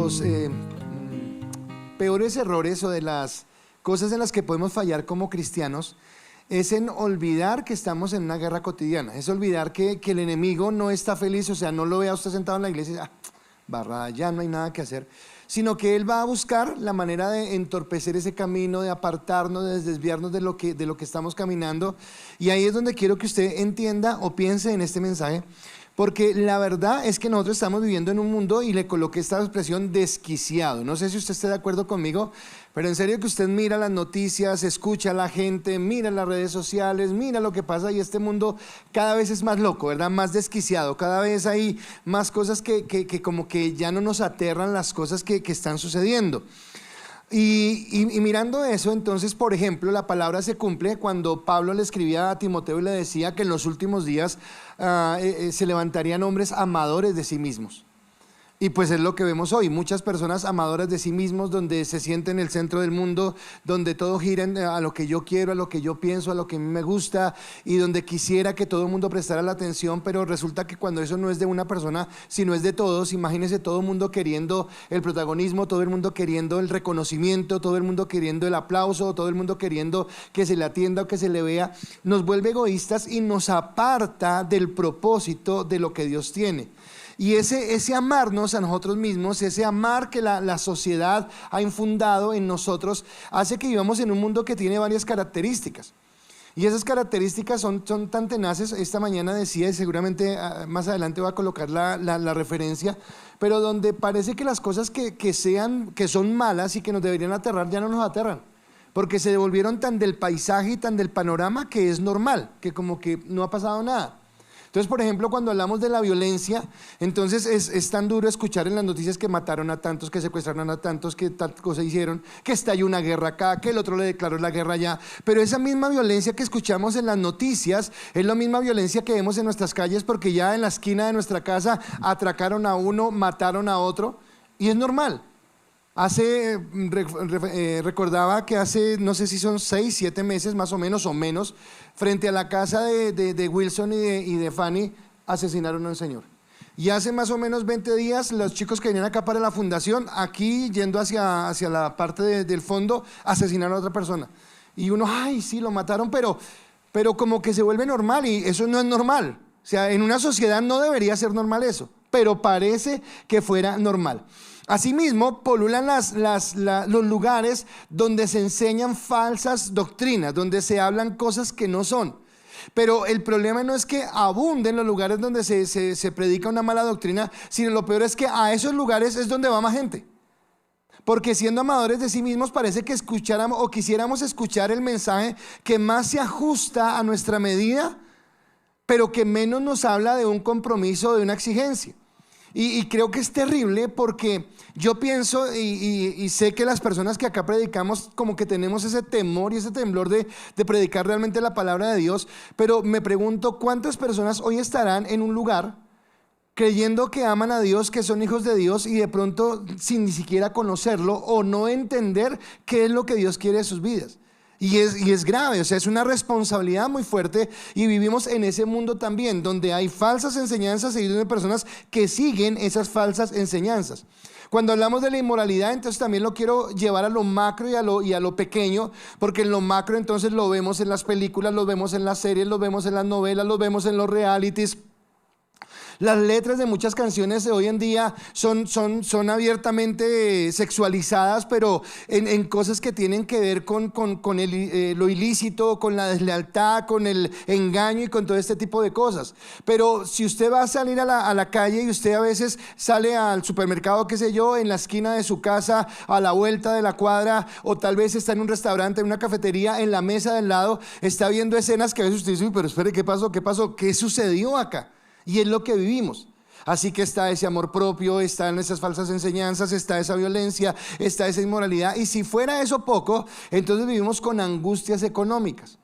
los peores errores o de las cosas en las que podemos fallar como cristianos es en olvidar que estamos en una guerra cotidiana, es olvidar que el enemigo no está feliz, o sea, no lo vea usted sentado en la iglesia y dice, barrada, ya no hay nada que hacer, sino que él va a buscar la manera de entorpecer ese camino, de apartarnos, de desviarnos de lo que estamos caminando. Y ahí es donde quiero que usted entienda o piense en este mensaje, porque la verdad es que nosotros estamos viviendo en un mundo, y le coloqué esta expresión, desquiciado. No sé si usted está de acuerdo conmigo, pero en serio que usted mira las noticias, escucha a la gente, mira las redes sociales, mira lo que pasa, y este mundo cada vez es más loco, ¿verdad? Más desquiciado, cada vez hay más cosas que como que ya no nos aterran las cosas que están sucediendo. Y mirando eso, entonces, por ejemplo, la palabra se cumple cuando Pablo le escribía a Timoteo y le decía que en los últimos días se levantarían hombres amadores de sí mismos. Y pues es lo que vemos hoy, muchas personas amadoras de sí mismos, donde se sienten el centro del mundo, donde todo gira a lo que yo quiero, a lo que yo pienso, a lo que a mí me gusta, y donde quisiera que todo el mundo prestara la atención, pero resulta que cuando eso no es de una persona, sino es de todos. Imagínense todo el mundo queriendo el protagonismo, todo el mundo queriendo el reconocimiento, todo el mundo queriendo el aplauso, todo el mundo queriendo que se le atienda o que se le vea. Nos vuelve egoístas y nos aparta del propósito de lo que Dios tiene. Y ese amarnos a nosotros mismos, ese amar que la sociedad ha infundado en nosotros, hace que vivamos en un mundo que tiene varias características. Y esas características son tan tenaces. Esta mañana decía, y seguramente más adelante voy a colocar la referencia, pero donde parece que las cosas que son malas y que nos deberían aterrar, ya no nos aterran. Porque se devolvieron tan del paisaje y tan del panorama que es normal, que como que no ha pasado nada. Entonces, por ejemplo, cuando hablamos de la violencia, entonces es tan duro escuchar en las noticias que mataron a tantos, que secuestraron a tantos, que tal cosa hicieron, que estalló una guerra acá, que el otro le declaró la guerra allá. Pero esa misma violencia que escuchamos en las noticias es la misma violencia que vemos en nuestras calles, porque ya en la esquina de nuestra casa atracaron a uno, mataron a otro, y es normal. Recordaba que hace, no sé si son 6, 7 meses más o menos, frente a la casa de Wilson y de Fanny, asesinaron a un señor. Y hace más o menos 20 días, los chicos que venían acá para la fundación, aquí yendo hacia la parte del fondo, asesinaron a otra persona. Y uno, ay, sí, lo mataron, pero como que se vuelve normal, y eso no es normal. O sea, en una sociedad no debería ser normal eso, pero parece que fuera normal. Asimismo, polulan los lugares donde se enseñan falsas doctrinas, donde se hablan cosas que no son. Pero el problema no es que abunden los lugares donde se predica una mala doctrina, sino lo peor es que a esos lugares es donde va más gente. Porque siendo amadores de sí mismos, parece que escucháramos o quisiéramos escuchar el mensaje que más se ajusta a nuestra medida, pero que menos nos habla de un compromiso, de una exigencia. Y creo que es terrible, porque yo pienso y sé que las personas que acá predicamos como que tenemos ese temor y ese temblor de predicar realmente la palabra de Dios, pero me pregunto cuántas personas hoy estarán en un lugar creyendo que aman a Dios, que son hijos de Dios, y de pronto sin ni siquiera conocerlo o no entender qué es lo que Dios quiere de sus vidas. Y es grave, o sea, es una responsabilidad muy fuerte, y vivimos en ese mundo también, donde hay falsas enseñanzas seguidas de personas que siguen esas falsas enseñanzas. Cuando hablamos de la inmoralidad, entonces también lo quiero llevar a lo macro y a lo pequeño, porque en lo macro entonces lo vemos en las películas, lo vemos en las series, lo vemos en las novelas, lo vemos en los realities. Las letras de muchas canciones de hoy en día son abiertamente sexualizadas, pero en cosas que tienen que ver con lo ilícito, con la deslealtad, con el engaño y con todo este tipo de cosas. Pero si usted va a salir a la calle, y usted a veces sale al supermercado, qué sé yo, en la esquina de su casa, a la vuelta de la cuadra, o tal vez está en un restaurante, en una cafetería, en la mesa del lado, está viendo escenas que a veces usted dice, pero espere, ¿qué pasó? ¿Qué sucedió acá? Y es lo que vivimos. Así que está ese amor propio, están esas falsas enseñanzas, está esa violencia, está esa inmoralidad. Y si fuera eso poco, entonces vivimos con angustias económicas.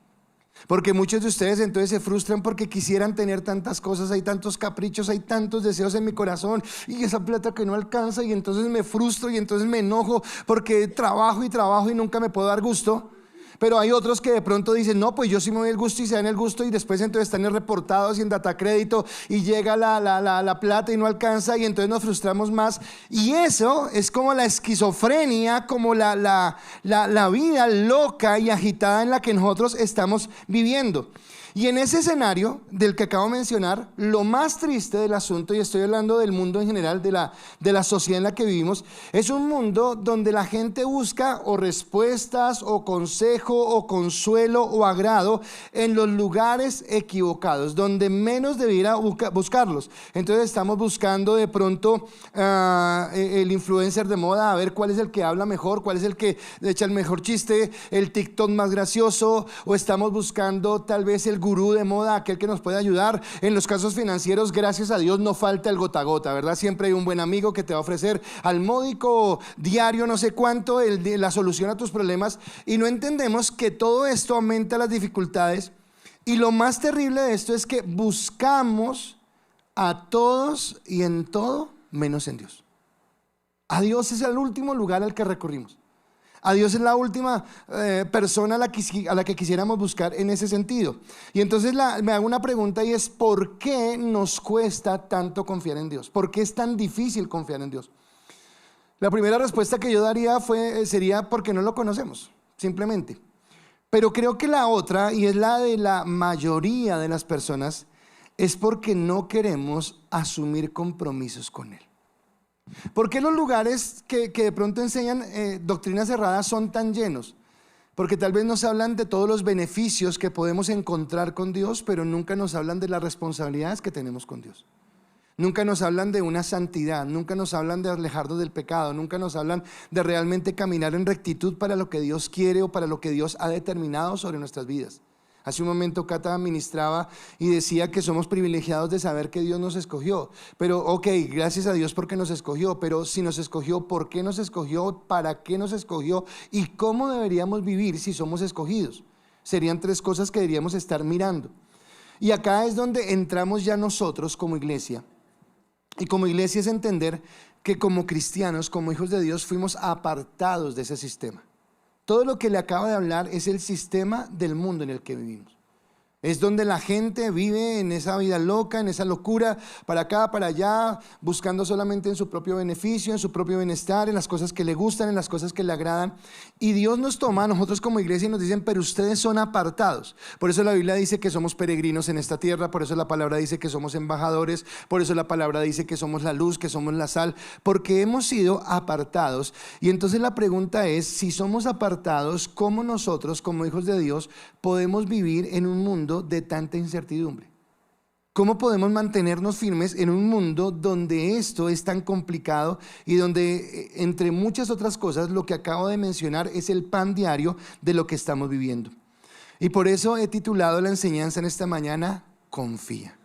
Porque muchos de ustedes entonces se frustran porque quisieran tener tantas cosas, hay tantos caprichos, hay tantos deseos en mi corazón, y esa plata que no alcanza, y entonces me frustro y entonces me enojo porque trabajo y nunca me puedo dar gusto. Pero hay otros que de pronto dicen, no, pues yo sí me doy el gusto y se dan el gusto y después entonces están reportados y en data crédito y llega la plata y no alcanza y entonces nos frustramos más. Y eso es como la esquizofrenia, como la vida loca y agitada en la que nosotros estamos viviendo. Y en ese escenario del que acabo de mencionar, lo más triste del asunto, y estoy hablando del mundo en general, de la sociedad en la que vivimos, es un mundo donde la gente busca o respuestas o consejo o consuelo o agrado en los lugares equivocados, donde menos debiera buscarlos. Entonces estamos buscando de pronto el influencer de moda, a ver cuál es el que habla mejor, cuál es el que echa el mejor chiste, el TikTok más gracioso, o estamos buscando tal vez el gurú de moda, aquel que nos puede ayudar. En los casos financieros, gracias a Dios, no falta el gota a gota, ¿verdad? Siempre hay un buen amigo que te va a ofrecer al módico diario, no sé cuánto, la solución a tus problemas. Y no entendemos que todo esto aumenta las dificultades. Y lo más terrible de esto es que buscamos a todos y en todo menos en Dios. A Dios es el último lugar al que recurrimos. A Dios es la última persona a la que quisiéramos buscar en ese sentido. Y entonces me hago una pregunta y es: ¿por qué nos cuesta tanto confiar en Dios? ¿Por qué es tan difícil confiar en Dios? La primera respuesta que yo daría sería porque no lo conocemos, simplemente. Pero creo que la otra, y es la de la mayoría de las personas, es porque no queremos asumir compromisos con Él. ¿Por qué los lugares que de pronto enseñan doctrinas cerradas son tan llenos? Porque tal vez nos hablan de todos los beneficios que podemos encontrar con Dios, pero nunca nos hablan de las responsabilidades que tenemos con Dios. Nunca nos hablan de una santidad, nunca nos hablan de alejarnos del pecado, nunca nos hablan de realmente caminar en rectitud para lo que Dios quiere o para lo que Dios ha determinado sobre nuestras vidas. Hace un momento Cata ministraba y decía que somos privilegiados de saber que Dios nos escogió. Pero ok, gracias a Dios porque nos escogió, pero si nos escogió, ¿por qué nos escogió? ¿Para qué nos escogió? ¿Y cómo deberíamos vivir si somos escogidos? Serían 3 cosas que deberíamos estar mirando. Y acá es donde entramos ya nosotros como iglesia. Y como iglesia es entender que como cristianos, como hijos de Dios, fuimos apartados de ese sistema. Todo lo que le acabo de hablar es el sistema del mundo en el que vivimos. Es donde la gente vive en esa vida loca, en esa locura, para acá, para allá, buscando solamente en su propio beneficio, en su propio bienestar, en las cosas que le gustan, en las cosas que le agradan. Y Dios nos toma a nosotros como iglesia y nos dicen: pero ustedes son apartados. Por eso la Biblia dice que somos peregrinos en esta tierra, por eso la palabra dice que somos embajadores, por eso la palabra dice que somos la luz, que somos la sal, porque hemos sido apartados. Y entonces la pregunta es: si somos apartados, ¿cómo nosotros como hijos de Dios podemos vivir en un mundo de tanta incertidumbre? ¿Cómo podemos mantenernos firmes en un mundo donde esto es tan complicado y donde, entre muchas otras cosas, lo que acabo de mencionar es el pan diario de lo que estamos viviendo? Y por eso he titulado la enseñanza en esta mañana: confía.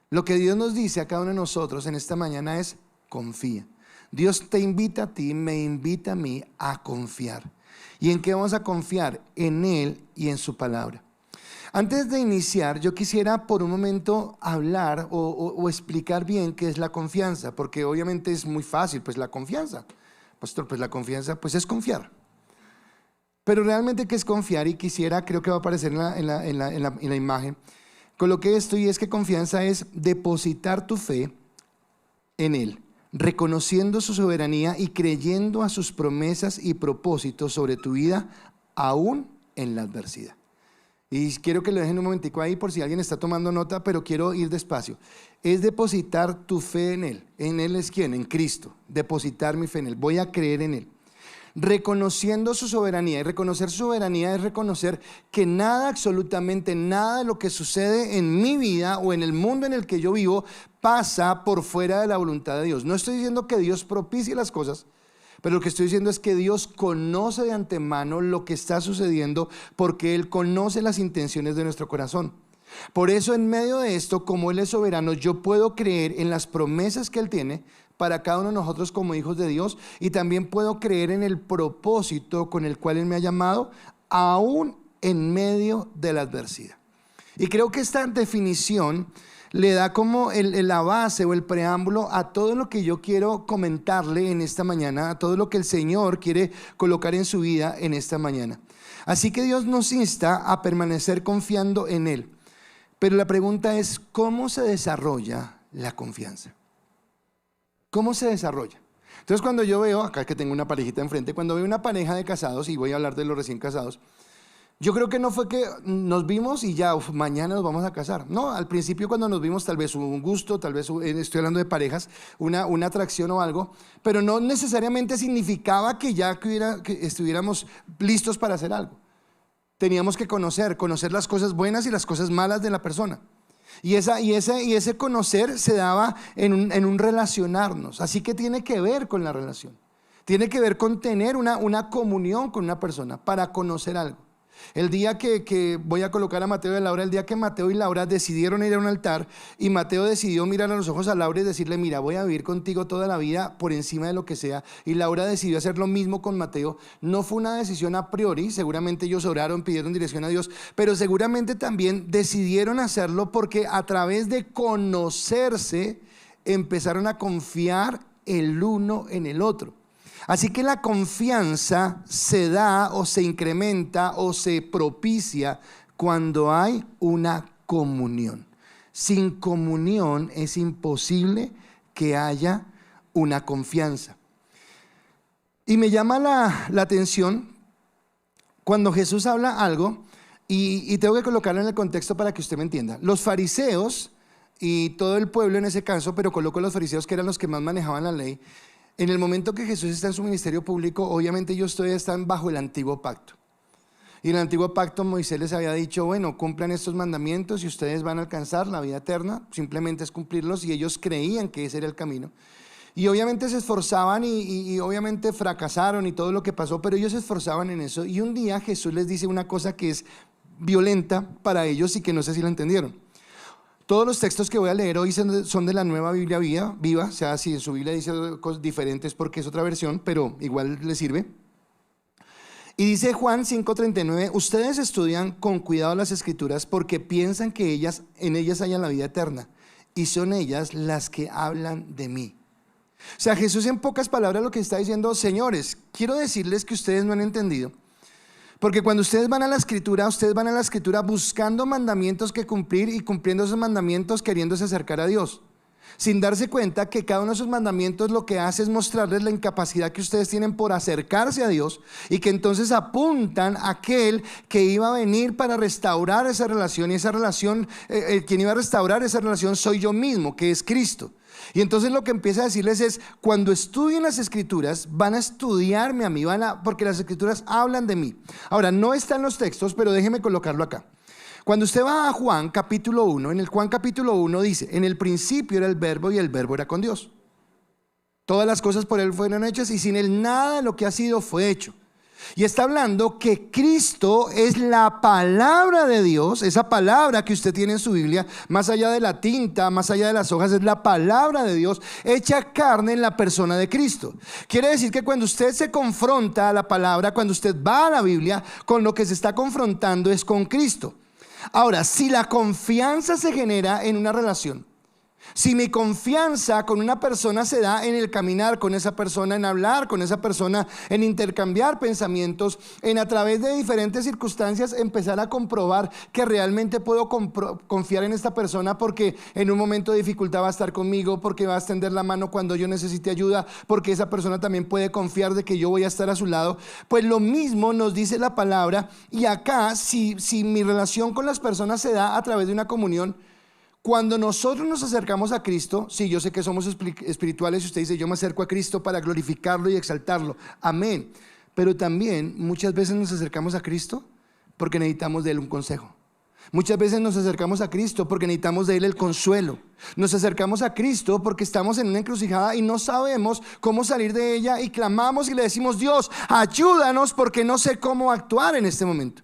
Lo que Dios nos dice a cada uno de nosotros en esta mañana es: confía. Dios te invita a ti, me invita a mí a confiar. ¿Y en qué vamos a confiar? En Él y en su palabra. Antes de iniciar, yo quisiera por un momento hablar o explicar bien qué es la confianza, porque obviamente es muy fácil, pues la confianza. Pastor, pues la confianza pues es confiar. Pero realmente, ¿qué es confiar? Y quisiera, creo que va a aparecer en la imagen, coloqué esto, y es que confianza es depositar tu fe en Él, reconociendo su soberanía y creyendo a sus promesas y propósitos sobre tu vida, aún en la adversidad. Y quiero que lo dejen un momentico ahí por si alguien está tomando nota, pero quiero ir despacio. Es depositar tu fe en Él. ¿En Él es quién? En Cristo. Depositar mi fe en Él. Voy a creer en Él. Reconociendo su soberanía. Y reconocer su soberanía es reconocer que nada, absolutamente nada de lo que sucede en mi vida o en el mundo en el que yo vivo pasa por fuera de la voluntad de Dios. No estoy diciendo que Dios propicie las cosas, pero lo que estoy diciendo es que Dios conoce de antemano lo que está sucediendo, porque Él conoce las intenciones de nuestro corazón. Por eso, en medio de esto, como Él es soberano, yo puedo creer en las promesas que Él tiene para cada uno de nosotros como hijos de Dios, y también puedo creer en el propósito con el cual Él me ha llamado, aún en medio de la adversidad. Y creo que esta definición le da como la base o el preámbulo a todo lo que yo quiero comentarle en esta mañana, a todo lo que el Señor quiere colocar en su vida en esta mañana. Así que Dios nos insta a permanecer confiando en Él. Pero la pregunta es, ¿cómo se desarrolla la confianza? ¿Cómo se desarrolla? Entonces cuando yo veo, acá que tengo una parejita enfrente, cuando veo una pareja de casados, y voy a hablar de los recién casados, yo creo que no fue que nos vimos y ya, mañana nos vamos a casar. No, al principio cuando nos vimos tal vez hubo un gusto, tal vez estoy hablando de parejas, una atracción o algo, pero no necesariamente significaba que ya que estuviéramos listos para hacer algo. Teníamos que conocer las cosas buenas y las cosas malas de la persona. Y ese conocer se daba en un relacionarnos. Así que tiene que ver con la relación. Tiene que ver con tener una comunión con una persona para conocer algo. El día que voy a colocar a Mateo y a Laura, el día que Mateo y Laura decidieron ir a un altar y Mateo decidió mirar a los ojos a Laura y decirle, mira, voy a vivir contigo toda la vida por encima de lo que sea, y Laura decidió hacer lo mismo con Mateo, no fue una decisión a priori, seguramente ellos oraron, pidieron dirección a Dios, pero seguramente también decidieron hacerlo porque a través de conocerse empezaron a confiar el uno en el otro. Así que la confianza se da o se incrementa o se propicia cuando hay una comunión. Sin comunión es imposible que haya una confianza. Y me llama la atención cuando Jesús habla algo, y tengo que colocarlo en el contexto para que usted me entienda. Los fariseos y todo el pueblo en ese caso, pero coloco a los fariseos que eran los que más manejaban la ley. En el momento que Jesús está en su ministerio público, obviamente ellos todavía están bajo el antiguo pacto. Y en el antiguo pacto Moisés les había dicho, bueno, cumplan estos mandamientos y ustedes van a alcanzar la vida eterna. Simplemente es cumplirlos, y ellos creían que ese era el camino. Y obviamente se esforzaban y obviamente fracasaron y todo lo que pasó, pero ellos se esforzaban en eso. Y un día Jesús les dice una cosa que es violenta para ellos y que no sé si la entendieron. Todos los textos que voy a leer hoy son de la Nueva Biblia Viva, o sea, si en su Biblia dice cosas diferentes porque es otra versión, pero igual le sirve. Y dice Juan 5:39, ustedes estudian con cuidado las Escrituras porque piensan que en ellas hayan la vida eterna, y son ellas las que hablan de mí. O sea, Jesús en pocas palabras lo que está diciendo, señores, quiero decirles que ustedes no han entendido. Porque cuando ustedes van a la Escritura buscando mandamientos que cumplir y cumpliendo esos mandamientos queriéndose acercar a Dios, sin darse cuenta que cada uno de esos mandamientos lo que hace es mostrarles la incapacidad que ustedes tienen por acercarse a Dios, y que entonces apuntan a aquel que iba a venir para restaurar esa relación, y esa relación, quien iba a restaurar esa relación soy yo mismo, que es Cristo. Y entonces lo que empieza a decirles es, cuando estudien las Escrituras, van a estudiarme a mí, porque las Escrituras hablan de mí. Ahora, no está en los textos, pero déjeme colocarlo acá. Cuando usted va a Juan capítulo 1, en el Juan capítulo 1 dice, en el principio era el verbo y el verbo era con Dios. Todas las cosas por él fueron hechas y sin él nada de lo que ha sido fue hecho. Y está hablando que Cristo es la palabra de Dios, esa palabra que usted tiene en su Biblia, más allá de la tinta, más allá de las hojas, es la palabra de Dios hecha carne en la persona de Cristo. Quiere decir que cuando usted se confronta a la palabra, cuando usted va a la Biblia, con lo que se está confrontando es con Cristo. Ahora, si la confianza se genera en una relación, si mi confianza con una persona se da en el caminar con esa persona, en hablar con esa persona, en intercambiar pensamientos, en a través de diferentes circunstancias empezar a comprobar que realmente puedo confiar en esta persona, porque en un momento de dificultad va a estar conmigo, porque va a extender la mano cuando yo necesite ayuda, porque esa persona también puede confiar de que yo voy a estar a su lado. Pues lo mismo nos dice la palabra. Y acá, si mi relación con las personas se da a través de una comunión, cuando nosotros nos acercamos a Cristo, sí, yo sé que somos espirituales y usted dice, yo me acerco a Cristo para glorificarlo y exaltarlo, amén. Pero también muchas veces nos acercamos a Cristo porque necesitamos de Él un consejo. Muchas veces nos acercamos a Cristo porque necesitamos de Él el consuelo. Nos acercamos a Cristo porque estamos en una encrucijada y no sabemos cómo salir de ella, y clamamos y le decimos, Dios, ayúdanos porque no sé cómo actuar en este momento.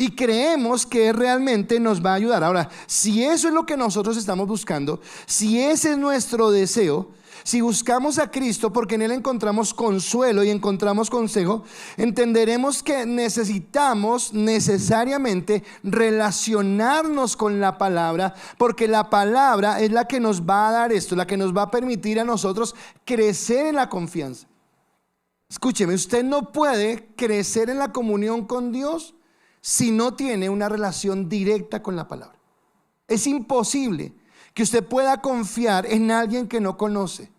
Y creemos que realmente nos va a ayudar. Ahora, si eso es lo que nosotros estamos buscando, si ese es nuestro deseo, si buscamos a Cristo porque en Él encontramos consuelo y encontramos consejo, entenderemos que necesitamos necesariamente relacionarnos con la palabra, porque la palabra es la que nos va a dar esto, la que nos va a permitir a nosotros crecer en la confianza. Escúcheme, usted no puede crecer en la comunión con Dios si no tiene una relación directa con la palabra. Es imposible que usted pueda confiar en alguien que no conoce.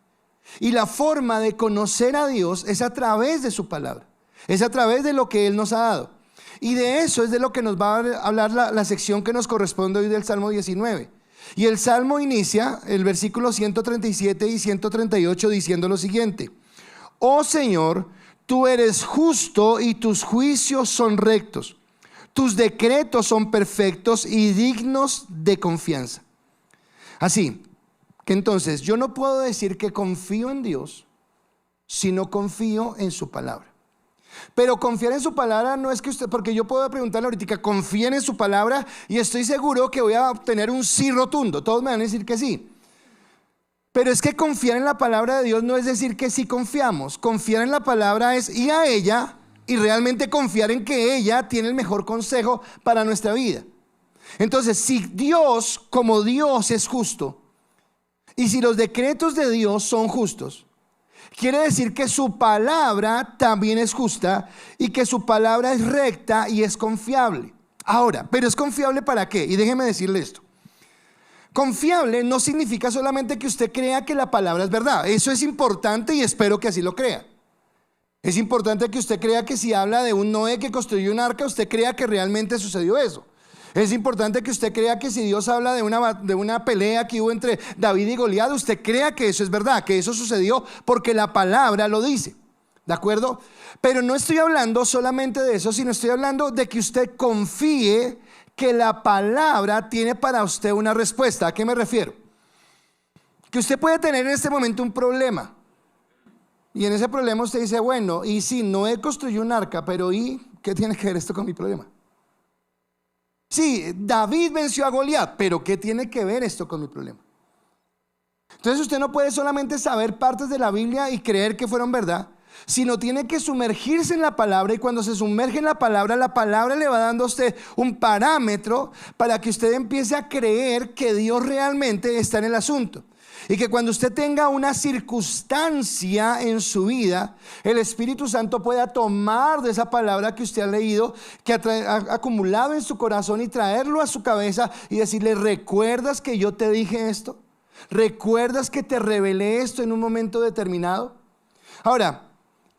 Y la forma de conocer a Dios es a través de su palabra, es a través de lo que Él nos ha dado. Y de eso es de lo que nos va a hablar la sección que nos corresponde hoy del Salmo 19. Y el Salmo inicia el versículo 137 y 138 diciendo lo siguiente: Oh Señor, tú eres justo y tus juicios son rectos. Tus decretos son perfectos y dignos de confianza. Así que entonces yo no puedo decir que confío en Dios si no confío en su palabra. Pero confiar en su palabra no es que usted, porque yo puedo preguntarle ahorita, confíen en su palabra, y estoy seguro que voy a obtener un sí rotundo. Todos me van a decir que sí. Pero es que confiar en la palabra de Dios no es decir que sí confiamos. Confiar en la palabra es ir a ella y realmente confiar en que ella tiene el mejor consejo para nuestra vida. Entonces, si Dios, como Dios, es justo, y si los decretos de Dios son justos, quiere decir que su palabra también es justa y que su palabra es recta y es confiable. Ahora, ¿pero es confiable para qué? Y déjeme decirle esto. Confiable no significa solamente que usted crea que la palabra es verdad. Eso es importante y espero que así lo crea. Es importante que usted crea que si habla de un Noé que construyó un arca, usted crea que realmente sucedió eso. Es importante que usted crea que si Dios habla de una pelea que hubo entre David y Goliat, usted crea que eso es verdad, que eso sucedió porque la palabra lo dice. ¿De acuerdo? Pero no estoy hablando solamente de eso, sino estoy hablando de que usted confíe que la palabra tiene para usted una respuesta. ¿A qué me refiero? Que usted puede tener en este momento un problema. Y en ese problema usted dice, bueno, y si Noé construyó un arca, pero ¿y qué tiene que ver esto con mi problema? Sí, David venció a Goliat, pero ¿qué tiene que ver esto con mi problema? Entonces usted no puede solamente saber partes de la Biblia y creer que fueron verdad, sino tiene que sumergirse en la palabra, y cuando se sumerge en la palabra le va dando a usted un parámetro para que usted empiece a creer que Dios realmente está en el asunto. Y que cuando usted tenga una circunstancia en su vida, el Espíritu Santo pueda tomar de esa palabra que usted ha leído, que ha acumulado en su corazón, y traerlo a su cabeza y decirle, ¿recuerdas que yo te dije esto? ¿Recuerdas que te revelé esto en un momento determinado? Ahora,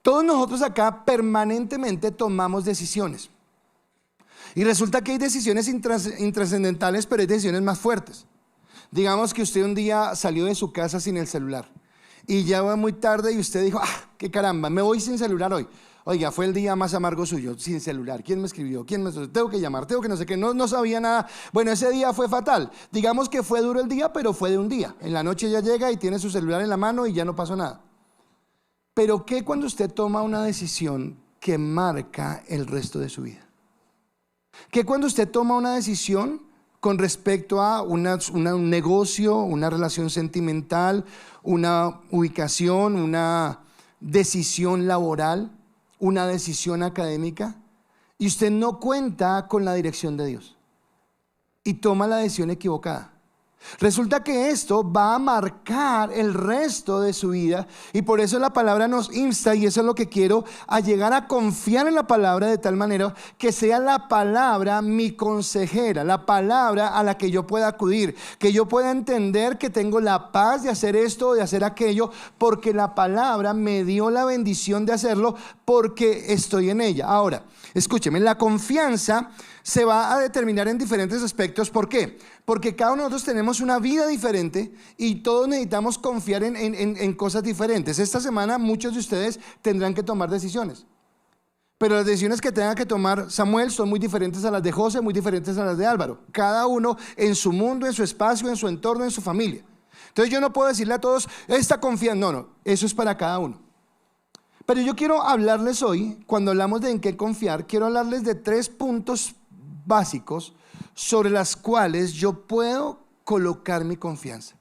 todos nosotros acá permanentemente tomamos decisiones. Y resulta que hay decisiones intrascendentales, pero hay decisiones más fuertes. Digamos que usted un día salió de su casa sin el celular y ya va muy tarde y usted dijo, qué caramba, me voy sin celular hoy. Oiga, fue el día más amargo suyo, sin celular. ¿Quién me escribió? Tengo que llamar, tengo que no sé qué, no sabía nada. Bueno, ese día fue fatal. Digamos que fue duro el día, pero fue de un día. En la noche ya llega y tiene su celular en la mano y ya no pasó nada. Pero ¿qué cuando usted toma una decisión que marca el resto de su vida? ¿Qué cuando usted toma una decisión con respecto a un negocio, una relación sentimental, una ubicación, una decisión laboral, una decisión académica, y usted no cuenta con la dirección de Dios y toma la decisión equivocada? Resulta que esto va a marcar el resto de su vida, y por eso la palabra nos insta, y eso es lo que quiero, a llegar a confiar en la palabra de tal manera que sea la palabra mi consejera, la palabra a la que yo pueda acudir, que yo pueda entender que tengo la paz de hacer esto o de hacer aquello, porque la palabra me dio la bendición de hacerlo porque estoy en ella. Ahora, escúcheme, la confianza se va a determinar en diferentes aspectos. ¿Por qué? Porque cada uno de nosotros tenemos una vida diferente y todos necesitamos confiar en cosas diferentes. Esta semana muchos de ustedes tendrán que tomar decisiones, pero las decisiones que tenga que tomar Samuel son muy diferentes a las de José, muy diferentes a las de Álvaro. Cada uno en su mundo, en su espacio, en su entorno, en su familia. Entonces yo no puedo decirle a todos, esta confianza, no, eso es para cada uno. Pero yo quiero hablarles hoy, cuando hablamos de en qué confiar, quiero hablarles de 3 puntos básicos sobre las cuales yo puedo colocar mi confianza.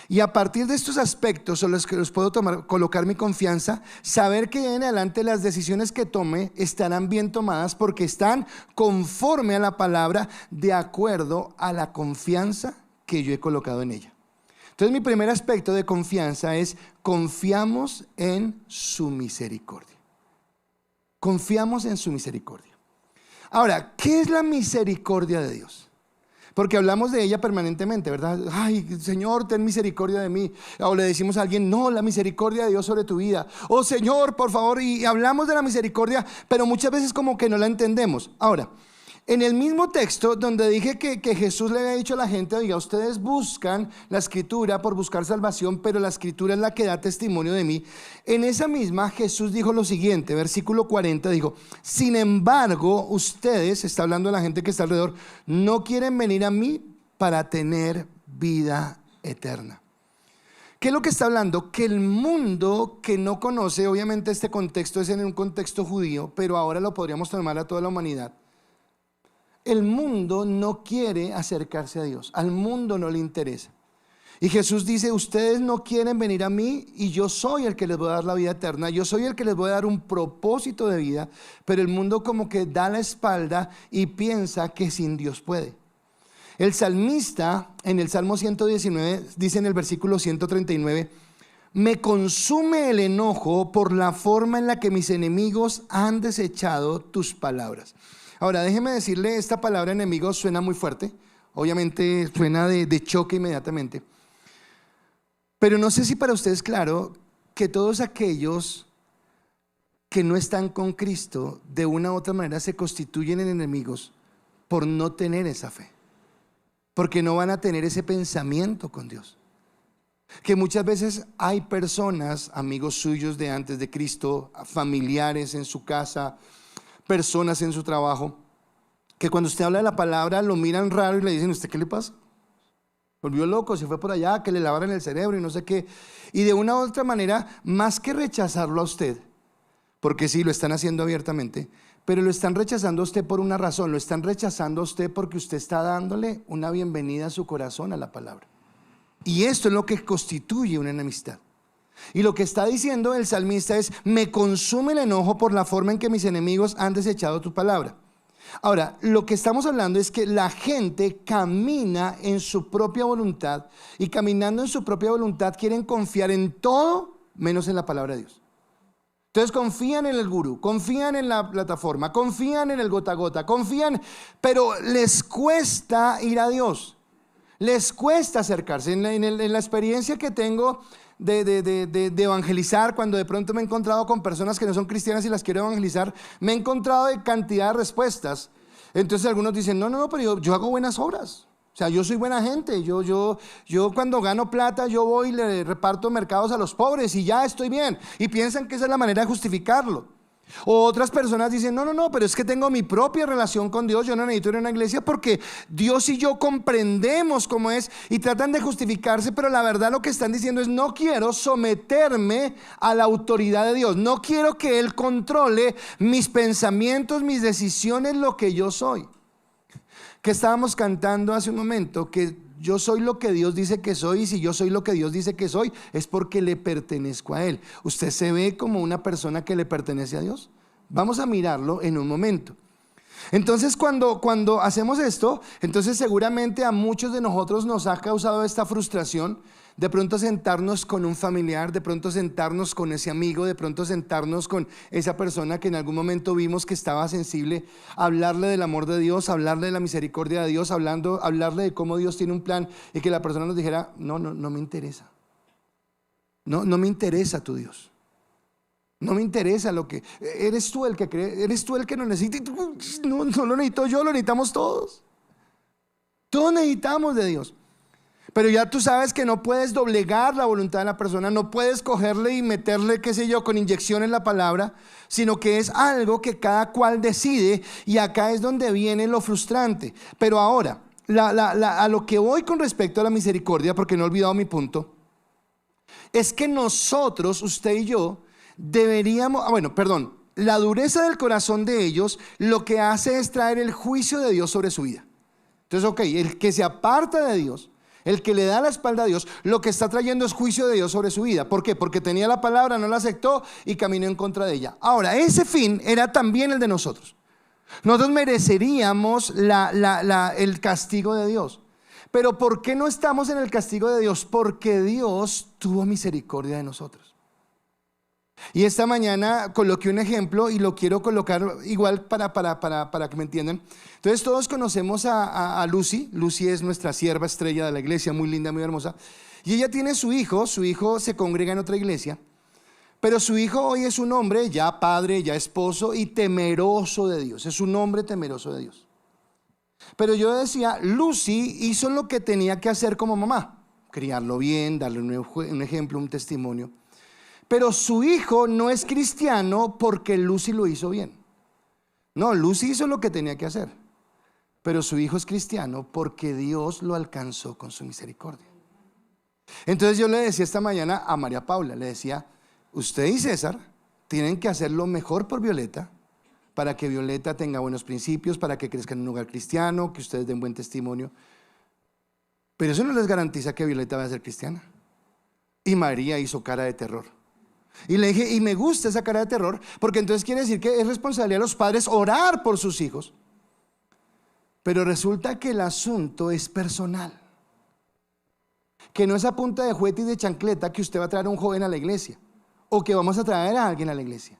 Y a partir de estos aspectos sobre los que los puedo colocar mi confianza, saber que de en adelante las decisiones que tome estarán bien tomadas porque están conforme a la palabra, de acuerdo a la confianza que yo he colocado en ella. Entonces mi primer aspecto de confianza es: confiamos en su misericordia. confiamos en su misericordia. Ahora, ¿qué es la misericordia de Dios? Porque hablamos de ella permanentemente, ¿verdad? Ay, Señor, ten misericordia de mí. O le decimos a alguien, no, la misericordia de Dios sobre tu vida. Oh, Señor, por favor. Y hablamos de la misericordia, pero muchas veces como que no la entendemos. Ahora, en el mismo texto donde dije que Jesús le había dicho a la gente, oiga, ustedes buscan la escritura por buscar salvación, pero la escritura es la que da testimonio de mí. En esa misma Jesús dijo lo siguiente, versículo 40, dijo, sin embargo, ustedes, está hablando de la gente que está alrededor, no quieren venir a mí para tener vida eterna. ¿Qué es lo que está hablando? Que el mundo que no conoce, obviamente este contexto es en un contexto judío, pero ahora lo podríamos tomar a toda la humanidad. El mundo no quiere acercarse a Dios, al mundo no le interesa. Y Jesús dice, ustedes no quieren venir a mí y yo soy el que les voy a dar la vida eterna, yo soy el que les voy a dar un propósito de vida, pero el mundo como que da la espalda y piensa que sin Dios puede. El salmista en el Salmo 119 dice en el versículo 139, me consume el enojo por la forma en la que mis enemigos han desechado tus palabras. Ahora, déjeme decirle, esta palabra enemigo suena muy fuerte, obviamente suena de choque inmediatamente, pero no sé si para usted es claro que todos aquellos que no están con Cristo de una u otra manera se constituyen en enemigos por no tener esa fe, porque no van a tener ese pensamiento con Dios. Que muchas veces hay personas, amigos suyos de antes de Cristo, familiares en su casa, personas en su trabajo, que cuando usted habla de la palabra lo miran raro y le dicen, ¿usted qué le pasa? Volvió loco, se fue por allá, que le lavaran el cerebro y no sé qué. Y de una u otra manera, más que rechazarlo a usted, porque sí, lo están haciendo abiertamente, pero lo están rechazando a usted por una razón, lo están rechazando a usted porque usted está dándole una bienvenida a su corazón a la palabra. Y esto es lo que constituye una enemistad. Y lo que está diciendo el salmista es, me consume el enojo por la forma en que mis enemigos han desechado tu palabra. Ahora, lo que estamos hablando es que la gente camina en su propia voluntad y caminando en su propia voluntad quieren confiar en todo menos en la palabra de Dios. Entonces confían en el gurú, confían en la plataforma, confían en el gota a gota, confían, pero les cuesta ir a Dios, les cuesta acercarse. En la experiencia que tengo de evangelizar, cuando de pronto me he encontrado con personas que no son cristianas y las quiero evangelizar, me he encontrado de cantidad de respuestas. Entonces algunos dicen, no, pero yo hago buenas obras. O sea, yo soy buena gente, yo cuando gano plata yo voy y le reparto mercados a los pobres y ya estoy bien. Y piensan que esa es la manera de justificarlo. O otras personas dicen, no, pero es que tengo mi propia relación con Dios, yo no necesito ir a una iglesia porque Dios y yo comprendemos cómo es, y tratan de justificarse, pero la verdad lo que están diciendo es, no quiero someterme a la autoridad de Dios, no quiero que Él controle mis pensamientos, mis decisiones, lo que yo soy. Que estábamos cantando hace un momento, que yo soy lo que Dios dice que soy, y si yo soy lo que Dios dice que soy, es porque le pertenezco a Él. ¿Usted se ve como una persona que le pertenece a Dios? Vamos a mirarlo en un momento. Entonces cuando hacemos esto, entonces seguramente a muchos de nosotros nos ha causado esta frustración, de pronto sentarnos con un familiar, de pronto sentarnos con ese amigo, de pronto sentarnos con esa persona que en algún momento vimos que estaba sensible, hablarle del amor de Dios, hablarle de la misericordia de Dios, hablarle de cómo Dios tiene un plan, y que la persona nos dijera, no me interesa, no me interesa tu Dios. No me interesa lo que, eres tú el que cree, eres tú el que lo necesita. No lo necesito yo, lo necesitamos todos. Todos necesitamos de Dios. Pero ya tú sabes que no puedes doblegar la voluntad de la persona, no puedes cogerle y meterle, qué sé yo, con inyección en la palabra, sino que es algo que cada cual decide, y acá es donde viene lo frustrante. Pero ahora, a lo que voy con respecto a la misericordia, porque no he olvidado mi punto, es que nosotros, usted y yo, deberíamos, la dureza del corazón de ellos lo que hace es traer el juicio de Dios sobre su vida. Entonces, el que se aparta de Dios, el que le da la espalda a Dios, lo que está trayendo es juicio de Dios sobre su vida. ¿Por qué? Porque tenía la palabra, no la aceptó y caminó en contra de ella. Ahora, ese fin era también el de nosotros. Nosotros mereceríamos el castigo de Dios. Pero ¿por qué no estamos en el castigo de Dios? Porque Dios tuvo misericordia de nosotros. Y esta mañana coloqué un ejemplo y lo quiero colocar igual para que me entiendan. Entonces todos conocemos a Lucy. Lucy es nuestra sierva estrella de la iglesia, muy linda, muy hermosa. Y ella tiene su hijo se congrega en otra iglesia. Pero su hijo hoy es un hombre ya padre, ya esposo y temeroso de Dios. Es un hombre temeroso de Dios. Pero yo decía, Lucy hizo lo que tenía que hacer como mamá. Criarlo bien, darle un ejemplo, un testimonio. Pero su hijo no es cristiano porque Lucy lo hizo bien. No, Lucy hizo lo que tenía que hacer. Pero su hijo es cristiano porque Dios lo alcanzó con su misericordia. Entonces yo le decía esta mañana a María Paula, le decía, usted y César tienen que hacer lo mejor por Violeta, para que Violeta tenga buenos principios, para que crezca en un hogar cristiano, que ustedes den buen testimonio. Pero eso no les garantiza que Violeta va a ser cristiana. Y María hizo cara de terror. Y le dije, y me gusta esa cara de terror, porque entonces quiere decir que es responsabilidad de los padres orar por sus hijos. Pero resulta que el asunto es personal. Que no es a punta de juguete y de chancleta que usted va a traer a un joven a la iglesia, o que vamos a traer a alguien a la iglesia,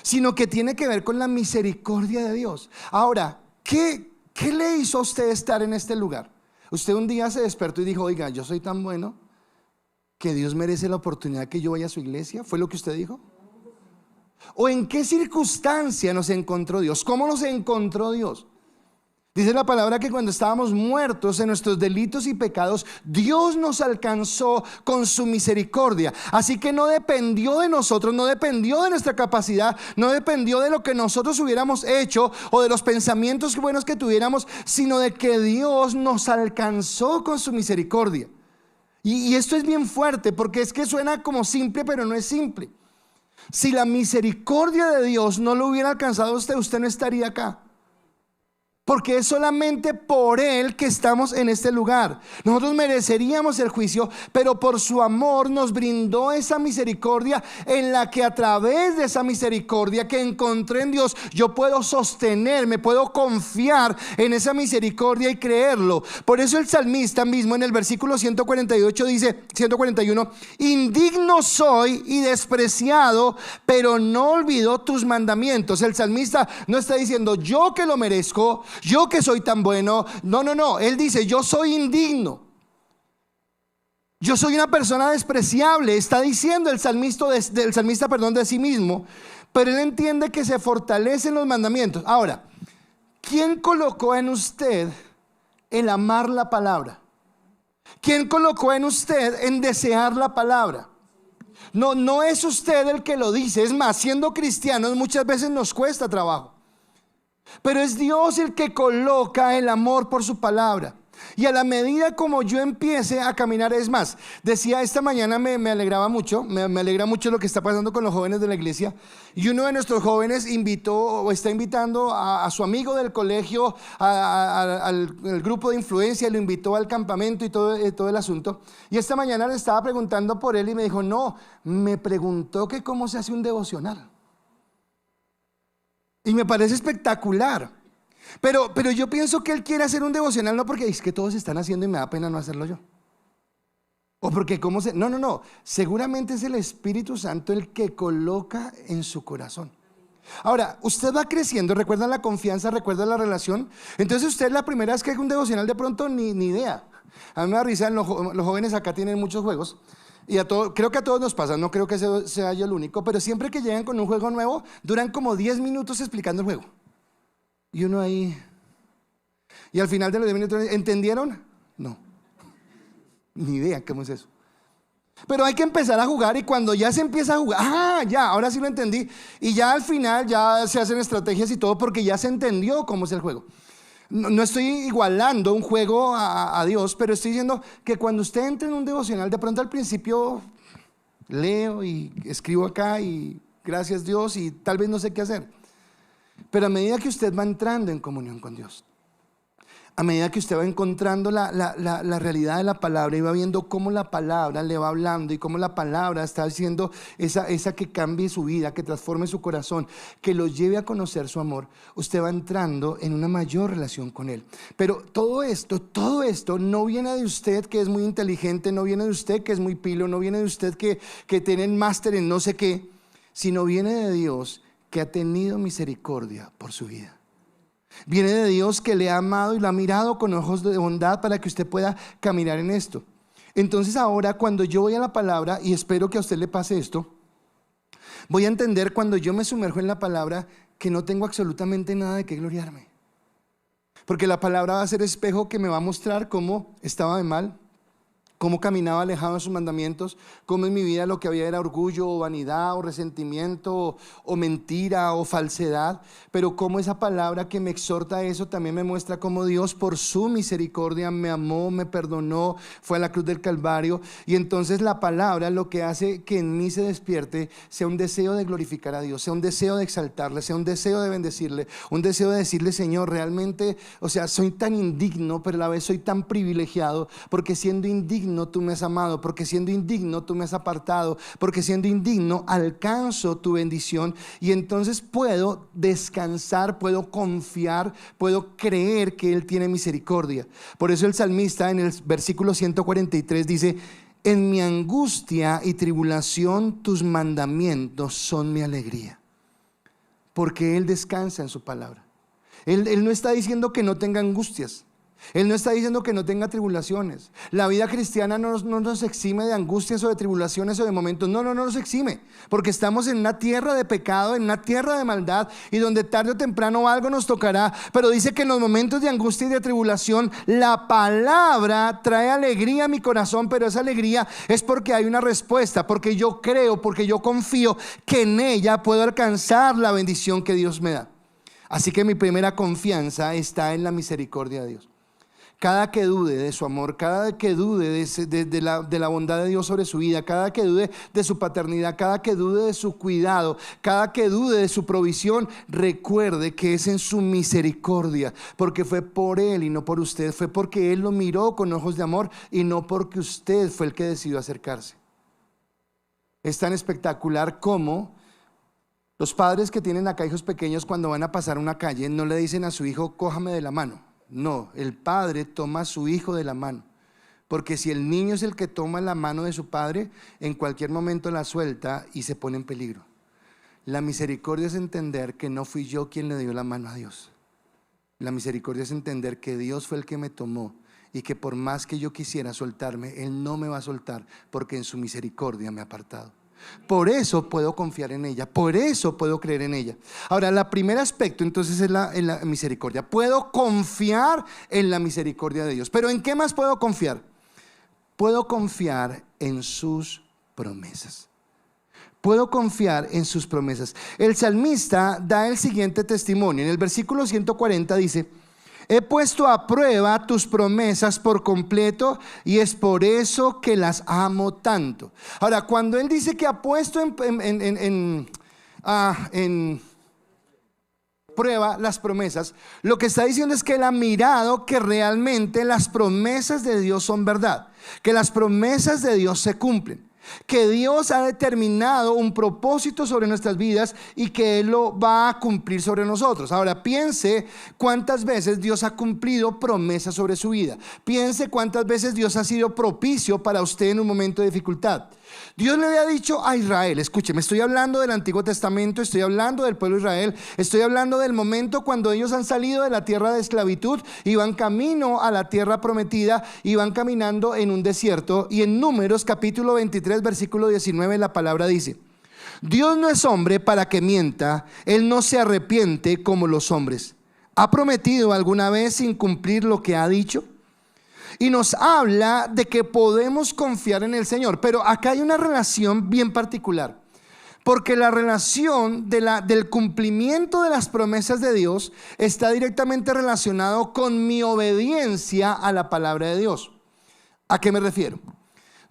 sino que tiene que ver con la misericordia de Dios. Ahora, ¿qué le hizo a usted estar en este lugar? Usted un día se despertó y dijo, oiga, yo soy tan bueno que Dios merece la oportunidad que yo vaya a su iglesia. ¿Fue lo que usted dijo? ¿O en qué circunstancia nos encontró Dios? ¿Cómo nos encontró Dios? Dice la palabra que cuando estábamos muertos en nuestros delitos y pecados, Dios nos alcanzó con su misericordia. Así que no dependió de nosotros, no dependió de nuestra capacidad, no dependió de lo que nosotros hubiéramos hecho o de los pensamientos buenos que tuviéramos, sino de que Dios nos alcanzó con su misericordia. Y esto es bien fuerte, porque es que suena como simple, pero no es simple. Si la misericordia de Dios no lo hubiera alcanzado a usted, usted no estaría acá. Porque es solamente por Él que estamos en este lugar. Nosotros mereceríamos el juicio, pero por su amor nos brindó esa misericordia, en la que a través de esa misericordia que encontré en Dios, yo puedo sostenerme, puedo confiar en esa misericordia y creerlo. Por eso el salmista mismo en el versículo 148 dice, 141, indigno soy y despreciado, pero no olvido tus mandamientos. El salmista no está diciendo yo que lo merezco, yo que soy tan bueno. No, él dice yo soy indigno, yo soy una persona despreciable. Está diciendo el salmista de sí mismo, pero él entiende que se fortalecen los mandamientos. Ahora, ¿quién colocó en usted el amar la palabra? ¿Quién colocó en usted en desear la palabra? No es usted el que lo dice. Es más, siendo cristianos muchas veces nos cuesta trabajo, pero es Dios el que coloca el amor por su palabra. Y a la medida como yo empiece a caminar, es más, decía esta mañana, me alegraba mucho, me alegra mucho lo que está pasando con los jóvenes de la iglesia. Y uno de nuestros jóvenes invitó o está invitando a su amigo del colegio, al grupo de influencia, lo invitó al campamento y todo el asunto. Y esta mañana le estaba preguntando por él y me dijo, no, me preguntó que cómo se hace un devocional. Y me parece espectacular. Pero yo pienso que él quiere hacer un devocional no porque es que todos están haciendo y me da pena no hacerlo yo. O porque no. Seguramente es el Espíritu Santo el que coloca en su corazón. Ahora, usted va creciendo, recuerda la confianza, recuerda la relación. Entonces usted la primera vez que haga un devocional de pronto ni idea. A mí me da risa, los jóvenes acá tienen muchos juegos. Y creo que a todos nos pasa, no creo que sea yo el único, pero siempre que llegan con un juego nuevo, duran como 10 minutos explicando el juego. Y uno ahí, y al final de los 10 minutos, ¿entendieron? No, ni idea cómo es eso. Pero hay que empezar a jugar, y cuando ya se empieza a jugar, ya, ahora sí lo entendí. Y ya al final ya se hacen estrategias y todo porque ya se entendió cómo es el juego. No estoy igualando un juego a Dios, pero estoy diciendo que cuando usted entra en un devocional, de pronto al principio leo y escribo acá y gracias Dios y tal vez no sé qué hacer. Pero a medida que usted va entrando en comunión con Dios, a medida que usted va encontrando la realidad de la palabra y va viendo cómo la palabra le va hablando y cómo la palabra está haciendo esa que cambie su vida, que transforme su corazón, que lo lleve a conocer su amor, usted va entrando en una mayor relación con Él. Pero todo esto no viene de usted que es muy inteligente, no viene de usted que es muy pilo, no viene de usted que tiene el máster en no sé qué. sino viene de Dios que ha tenido misericordia por su vida. Viene de Dios que le ha amado y lo ha mirado con ojos de bondad para que usted pueda caminar en esto. Entonces ahora cuando yo voy a la palabra, y espero que a usted le pase esto, voy a entender cuando yo me sumerjo en la palabra que no tengo absolutamente nada de qué gloriarme. Porque la palabra va a ser espejo que me va a mostrar cómo estaba de mal, cómo caminaba alejado de sus mandamientos, cómo en mi vida lo que había era orgullo o vanidad o resentimiento o mentira o falsedad, pero cómo esa palabra que me exhorta a eso también me muestra cómo Dios por su misericordia me amó, me perdonó, fue a la cruz del Calvario. Y entonces la palabra lo que hace que en mí se despierte sea un deseo de glorificar a Dios, sea un deseo de exaltarle, sea un deseo de bendecirle, un deseo de decirle: Señor, realmente, o sea, soy tan indigno, pero a la vez soy tan privilegiado, porque siendo indigno tú me has amado, porque siendo indigno tú me has apartado, porque siendo indigno alcanzo tu bendición. Y entonces puedo descansar, puedo confiar, puedo creer que Él tiene misericordia. Por eso el salmista en el versículo 143 dice: en mi angustia y tribulación tus mandamientos son mi alegría. Porque Él descansa en su palabra. Él no está diciendo que no tenga angustias. Él no está diciendo que no tenga tribulaciones. La vida cristiana no nos exime de angustias o de tribulaciones o de momentos. No nos exime, porque estamos en una tierra de pecado, en una tierra de maldad, y donde tarde o temprano algo nos tocará. Pero dice que en los momentos de angustia y de tribulación la palabra trae alegría a mi corazón. Pero esa alegría es porque hay una respuesta, porque yo creo, porque yo confío que en ella puedo alcanzar la bendición que Dios me da. Así que mi primera confianza está en la misericordia de Dios. Cada que dude de su amor, cada que dude de la bondad de Dios sobre su vida, cada que dude de su paternidad, cada que dude de su cuidado, cada que dude de su provisión, recuerde que es en su misericordia, porque fue por Él y no por usted. Fue porque Él lo miró con ojos de amor y no porque usted fue el que decidió acercarse. Es tan espectacular como los padres que tienen acá hijos pequeños, cuando van a pasar una calle, no le dicen a su hijo: cójame de la mano. No, el padre toma a su hijo de la mano, porque si el niño es el que toma la mano de su padre, en cualquier momento la suelta y se pone en peligro. La misericordia es entender que no fui yo quien le dio la mano a Dios. La misericordia es entender que Dios fue el que me tomó, y que por más que yo quisiera soltarme, Él no me va a soltar, porque en su misericordia me ha apartado. Por eso puedo confiar en ella, por eso puedo creer en ella. Ahora, el primer aspecto entonces es la misericordia. Puedo confiar en la misericordia de Dios. Pero ¿en qué más puedo confiar? Puedo confiar en sus promesas. Puedo confiar en sus promesas. El salmista da el siguiente testimonio. En el versículo 140 dice: he puesto a prueba tus promesas por completo, y es por eso que las amo tanto. Ahora, cuando él dice que ha puesto en prueba las promesas, lo que está diciendo es que él ha mirado que realmente las promesas de Dios son verdad, que las promesas de Dios se cumplen, que Dios ha determinado un propósito sobre nuestras vidas y que Él lo va a cumplir sobre nosotros. Ahora, piense cuántas veces Dios ha cumplido promesas sobre su vida. Piense cuántas veces Dios ha sido propicio para usted en un momento de dificultad. Dios le había dicho a Israel, escúcheme, estoy hablando del Antiguo Testamento, estoy hablando del pueblo de Israel, estoy hablando del momento cuando ellos han salido de la tierra de esclavitud y van camino a la tierra prometida, y van caminando en un desierto. Y en Números capítulo 23 versículo 19 la palabra dice: Dios no es hombre para que mienta, Él no se arrepiente como los hombres. ¿Ha prometido alguna vez sin cumplir lo que ha dicho? Y nos habla de que podemos confiar en el Señor. Pero acá hay una relación bien particular, porque la relación del cumplimiento de las promesas de Dios está directamente relacionado con mi obediencia a la palabra de Dios. ¿A qué me refiero?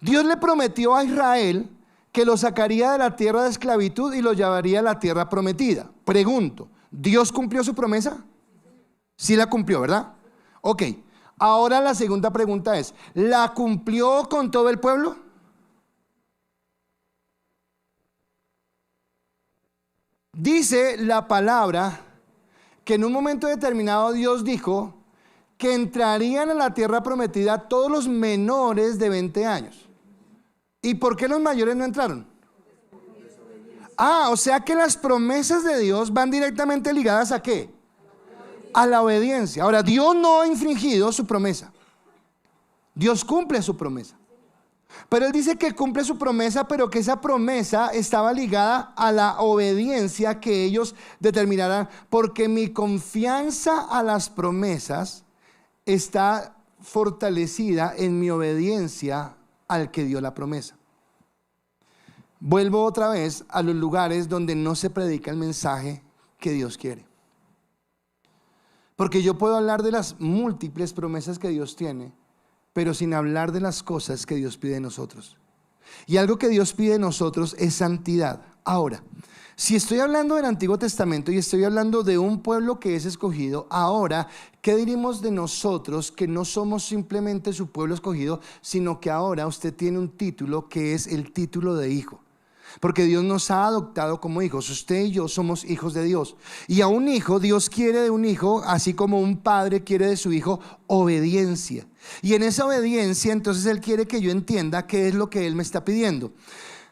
Dios le prometió a Israel que lo sacaría de la tierra de esclavitud y lo llevaría a la tierra prometida. Pregunto, ¿Dios cumplió su promesa? Sí la cumplió, ¿verdad? Ok. Ahora la segunda pregunta es: ¿la cumplió con todo el pueblo? Dice la palabra que en un momento determinado Dios dijo que entrarían a la tierra prometida todos los menores de 20 años. ¿Y por qué los mayores no entraron? O sea que las promesas de Dios van directamente ligadas ¿a qué? A la obediencia. Ahora, Dios no ha infringido su promesa. Dios cumple su promesa. Pero Él dice que cumple su promesa, pero que esa promesa estaba ligada a la obediencia que ellos determinarán. Porque mi confianza a las promesas está fortalecida en mi obediencia al que dio la promesa. Vuelvo otra vez a los lugares donde no se predica el mensaje que Dios quiere. Porque yo puedo hablar de las múltiples promesas que Dios tiene, pero sin hablar de las cosas que Dios pide de nosotros. Y algo que Dios pide de nosotros es santidad. Ahora, si estoy hablando del Antiguo Testamento y estoy hablando de un pueblo que es escogido, ahora, ¿qué diríamos de nosotros que no somos simplemente su pueblo escogido, sino que ahora usted tiene un título que es el título de hijo? Porque Dios nos ha adoptado como hijos. Usted y yo somos hijos de Dios. Y a un hijo, Dios quiere de un hijo, así como un padre quiere de su hijo, obediencia. Y en esa obediencia, entonces Él quiere que yo entienda qué es lo que Él me está pidiendo.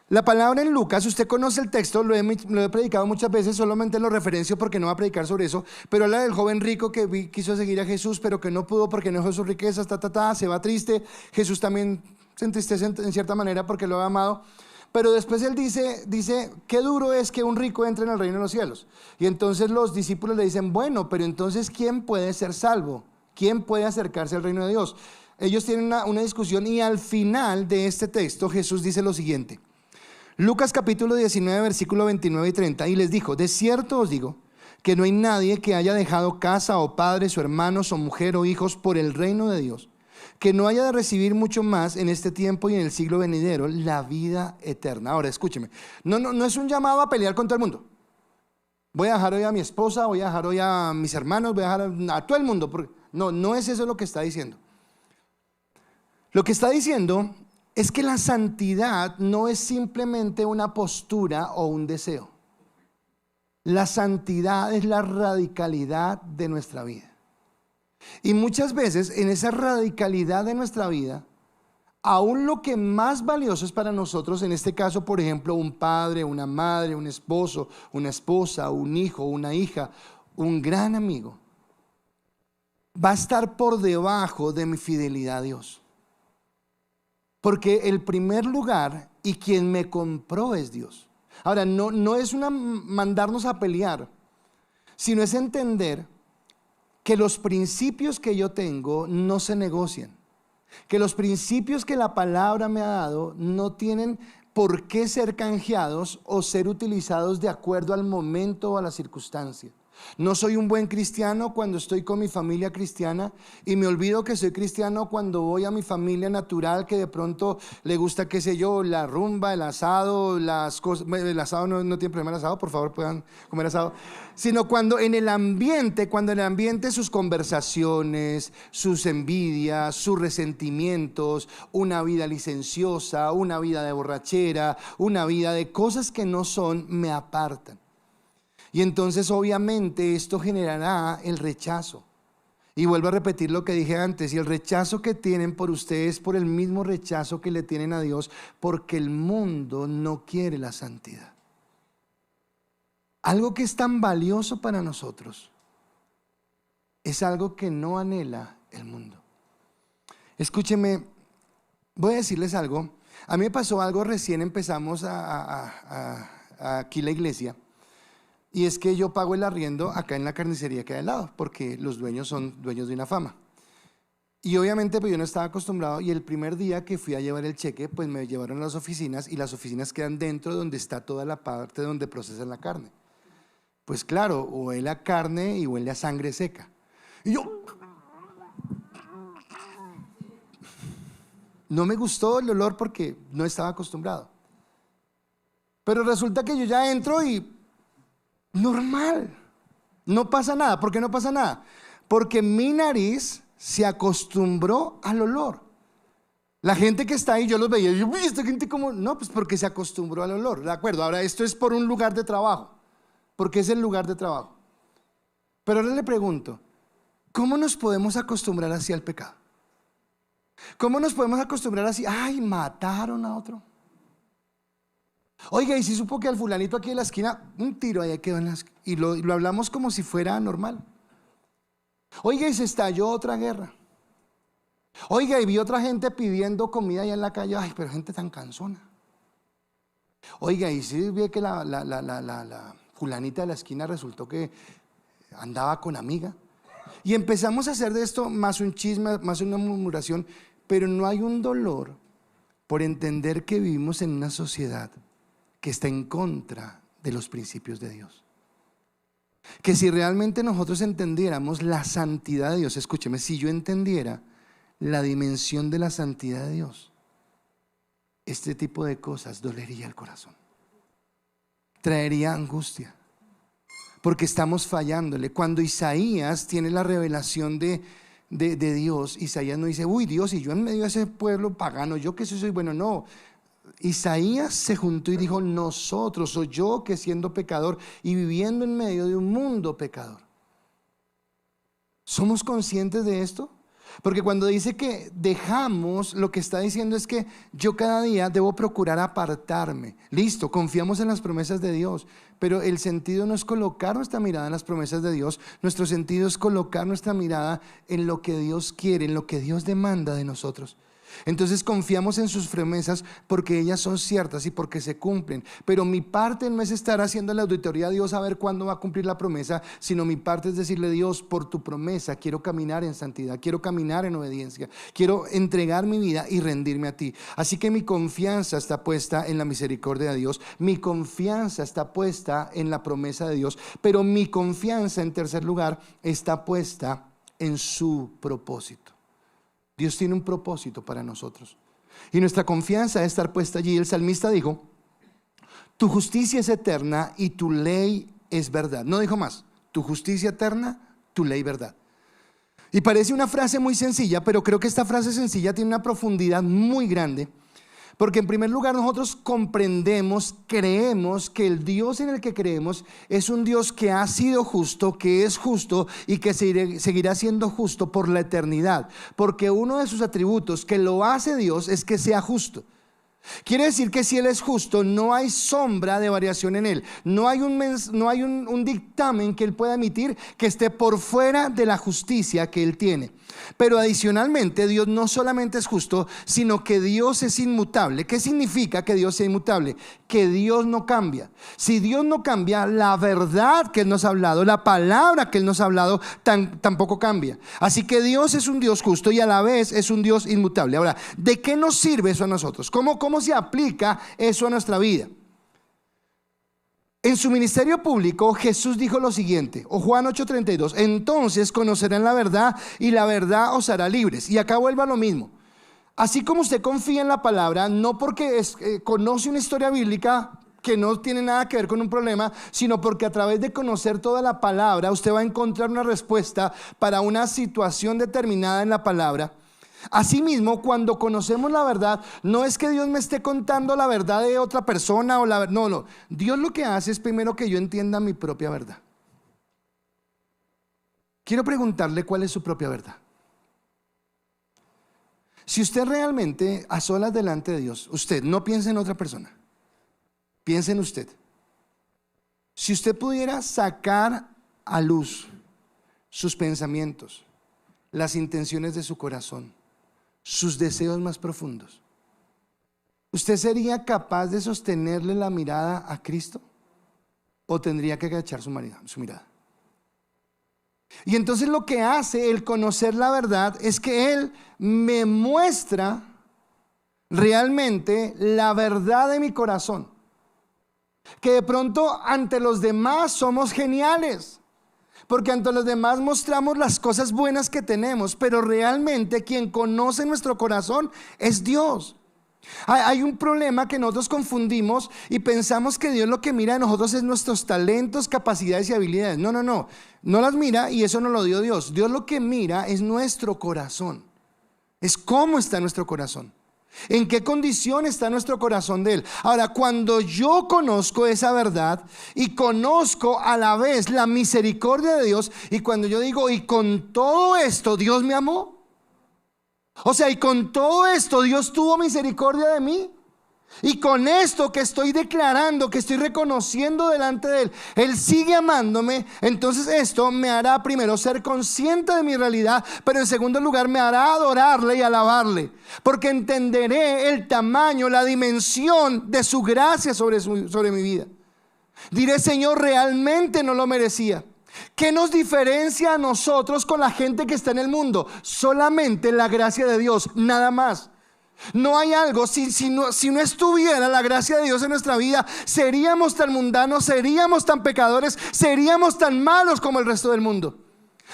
La palabra en Lucas, usted conoce el texto, lo he predicado muchas veces, solamente lo referencio porque no va a predicar sobre eso, pero habla del joven rico que quiso seguir a Jesús, pero que no pudo porque no dejó sus riquezas, se va triste. Jesús también se entristece en cierta manera porque lo ha amado. Pero después Él dice, qué duro es que un rico entre en el reino de los cielos. Y entonces los discípulos le dicen, bueno, pero entonces ¿quién puede ser salvo? ¿Quién puede acercarse al reino de Dios? Ellos tienen una discusión y al final de este texto Jesús dice lo siguiente. Lucas capítulo 19, versículo 29 y 30. Y les dijo, de cierto os digo, que no hay nadie que haya dejado casa o padres o hermanos o mujer o hijos por el reino de Dios, que no haya de recibir mucho más en este tiempo y en el siglo venidero la vida eterna. Ahora escúcheme, no es un llamado a pelear con todo el mundo. Voy a dejar hoy a mi esposa, voy a dejar hoy a mis hermanos, voy a dejar a todo el mundo. No es eso lo que está diciendo. Lo que está diciendo es que la santidad no es simplemente una postura o un deseo. La santidad es la radicalidad de nuestra vida. Y muchas veces en esa radicalidad de nuestra vida, aún lo que más valioso es para nosotros, en este caso por ejemplo un padre, una madre, un esposo, una esposa, un hijo, una hija, un gran amigo, va a estar por debajo de mi fidelidad a Dios. Porque el primer lugar y quien me compró es Dios. Ahora, no es mandarnos a pelear, sino es entender que los principios que yo tengo no se negocian, que los principios que la palabra me ha dado no tienen por qué ser canjeados o ser utilizados de acuerdo al momento o a la circunstancia. No soy un buen cristiano cuando estoy con mi familia cristiana y me olvido que soy cristiano cuando voy a mi familia natural que de pronto le gusta, qué sé yo, la rumba, el asado, las cosas. El asado no tiene problema, el asado, por favor puedan comer asado. Sino cuando en el ambiente sus conversaciones, sus envidias, sus resentimientos, una vida licenciosa, una vida de borrachera, una vida de cosas que no son, me apartan. Y entonces obviamente esto generará el rechazo. Y vuelvo a repetir lo que dije antes, y el rechazo que tienen por ustedes por el mismo rechazo que le tienen a Dios, porque el mundo no quiere la santidad. Algo que es tan valioso para nosotros es algo que no anhela el mundo. Escúcheme, voy a decirles algo. A mí me pasó algo recién empezamos aquí la iglesia. Y es que yo pago el arriendo acá en la carnicería que hay al lado, porque los dueños son dueños de una fama. Y obviamente pues yo no estaba acostumbrado, y el primer día que fui a llevar el cheque, pues me llevaron a las oficinas, y las oficinas quedan dentro donde está toda la parte donde procesan la carne. Pues claro, huele a carne y huele a sangre seca. Y yo no me gustó el olor porque no estaba acostumbrado. Pero resulta que yo ya entro y normal, no pasa nada. ¿Por qué no pasa nada? Porque mi nariz se acostumbró al olor. La gente que está ahí, yo los veía y yo, uy, esta gente como, no, pues porque se acostumbró al olor, ¿de acuerdo? Ahora esto es por un lugar de trabajo, porque es el lugar de trabajo. Pero ahora le pregunto, ¿cómo nos podemos acostumbrar así al pecado? ¿Cómo nos podemos acostumbrar así? Ay, mataron a otro. Oiga, y si supo que al fulanito aquí en la esquina, un tiro ahí quedó y lo hablamos como si fuera normal. Oiga, y se estalló otra guerra. Oiga, y vi otra gente pidiendo comida allá en la calle. Ay, pero gente tan cansona. Oiga, y si vi que la fulanita de la esquina resultó que andaba con amiga. Y empezamos a hacer de esto más un chisme, más una murmuración. Pero no hay un dolor por entender que vivimos en una sociedad que está en contra de los principios de Dios. Que si realmente nosotros entendiéramos la santidad de Dios, escúcheme, si yo entendiera la dimensión de la santidad de Dios, este tipo de cosas dolería el corazón, traería angustia, porque estamos fallándole. Cuando Isaías tiene la revelación de Dios, Isaías no dice, uy Dios, y yo en medio de ese pueblo pagano, yo que soy bueno, no. Isaías se juntó y dijo, nosotros, o yo que siendo pecador y viviendo en medio de un mundo pecador. ¿Somos conscientes de esto? Porque cuando dice que dejamos, lo que está diciendo es que yo cada día debo procurar apartarme. Listo, confiamos en las promesas de Dios, pero el sentido no es colocar nuestra mirada en las promesas de Dios. Nuestro sentido es colocar nuestra mirada en lo que Dios quiere, en lo que Dios demanda de nosotros. Entonces confiamos en sus promesas porque ellas son ciertas y porque se cumplen. Pero mi parte no es estar haciendo la auditoría a Dios a ver cuándo va a cumplir la promesa, sino mi parte es decirle, Dios, por tu promesa quiero caminar en santidad, quiero caminar en obediencia, quiero entregar mi vida y rendirme a ti. Así que mi confianza está puesta en la misericordia de Dios, mi confianza está puesta en la promesa de Dios, pero mi confianza, en tercer lugar, está puesta en su propósito. Dios tiene un propósito para nosotros y nuestra confianza debe estar puesta allí. El salmista dijo, tu justicia es eterna y tu ley es verdad. No dijo más, tu justicia eterna, tu ley verdad. Y parece una frase muy sencilla, pero creo que esta frase sencilla tiene una profundidad muy grande. Porque en primer lugar nosotros comprendemos, creemos que el Dios en el que creemos es un Dios que ha sido justo, que es justo y que seguirá siendo justo por la eternidad. Porque uno de sus atributos que lo hace Dios es que sea justo. Quiere decir que si Él es justo, no hay sombra de variación en Él. No hay un dictamen que Él pueda emitir que esté por fuera de la justicia que Él tiene. Pero adicionalmente, Dios no solamente es justo, sino que Dios es inmutable. ¿Qué significa que Dios sea inmutable? Que Dios no cambia. Si Dios no cambia, la verdad que Él nos ha hablado, la palabra que Él nos ha hablado, tampoco cambia. Así que Dios es un Dios justo y a la vez es un Dios inmutable. Ahora, ¿de qué nos sirve eso a nosotros? ¿Cómo se aplica eso a nuestra vida? En su ministerio público Jesús dijo lo siguiente, o Juan 8:32, entonces conocerán la verdad y la verdad os hará libres. Y acá vuelve a lo mismo. Así como usted confía en la palabra, no porque conoce una historia bíblica que no tiene nada que ver con un problema, sino porque a través de conocer toda la palabra usted va a encontrar una respuesta para una situación determinada en la palabra. Asimismo, cuando conocemos la verdad, no es que Dios me esté contando la verdad de otra persona o no. Dios lo que hace es primero que yo entienda mi propia verdad. Quiero preguntarle cuál es su propia verdad. Si usted realmente a solas delante de Dios, usted no piensa en otra persona, piensa en usted. Si usted pudiera sacar a luz sus pensamientos, las intenciones de su corazón, sus deseos más profundos, ¿usted sería capaz de sostenerle la mirada a Cristo? ¿O tendría que agachar su mirada? Y entonces lo que hace el conocer la verdad es que Él me muestra realmente la verdad de mi corazón. Que de pronto ante los demás somos geniales, porque ante los demás mostramos las cosas buenas que tenemos, pero realmente quien conoce nuestro corazón es Dios. Hay un problema que nosotros confundimos y pensamos que Dios lo que mira de nosotros es nuestros talentos, capacidades y habilidades. No las mira, y eso no lo dio Dios. Dios lo que mira es nuestro corazón, es cómo está nuestro corazón, en qué condición está nuestro corazón de Él. Ahora, cuando yo conozco esa verdad y conozco a la vez la misericordia de Dios, y cuando yo digo, y con todo esto Dios me amó, o sea, y con todo esto Dios tuvo misericordia de mí. Y con esto que estoy declarando, que estoy reconociendo delante de Él, Él sigue amándome. Entonces esto me hará primero ser consciente de mi realidad, pero en segundo lugar me hará adorarle y alabarle, porque entenderé el tamaño, la dimensión de su gracia sobre mi vida. Diré: Señor, realmente no lo merecía. ¿Qué nos diferencia a nosotros con la gente que está en el mundo? Solamente la gracia de Dios, nada más. No hay algo, si no estuviera la gracia de Dios en nuestra vida, seríamos tan mundanos, seríamos tan pecadores, seríamos tan malos como el resto del mundo.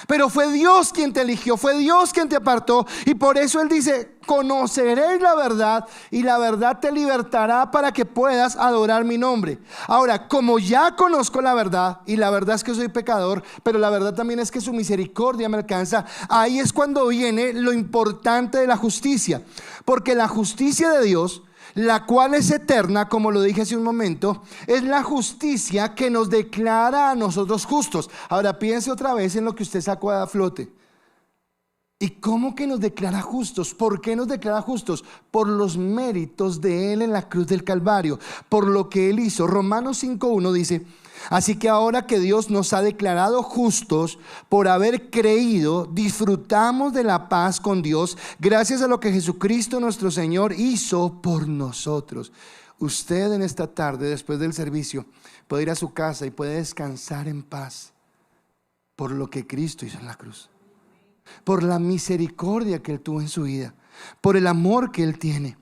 Pero fue Dios quien te eligió, fue Dios quien te apartó, y por eso Él dice: conoceréis la verdad y la verdad te libertará para que puedas adorar mi nombre. Ahora, como ya conozco la verdad, y la verdad es que soy pecador, pero la verdad también es que su misericordia me alcanza, ahí es cuando viene lo importante de la justicia. Porque la justicia de Dios, la cual es eterna, como lo dije hace un momento, es la justicia que nos declara a nosotros justos. Ahora piense otra vez en lo que usted sacó a flote. ¿Y cómo que nos declara justos? ¿Por qué nos declara justos? Por los méritos de Él en la cruz del Calvario, por lo que Él hizo. Romanos 5:1 dice: así que ahora que Dios nos ha declarado justos por haber creído, disfrutamos de la paz con Dios gracias a lo que Jesucristo nuestro Señor hizo por nosotros. Usted en esta tarde, después del servicio, puede ir a su casa y puede descansar en paz por lo que Cristo hizo en la cruz, por la misericordia que Él tuvo en su vida, por el amor que Él tiene.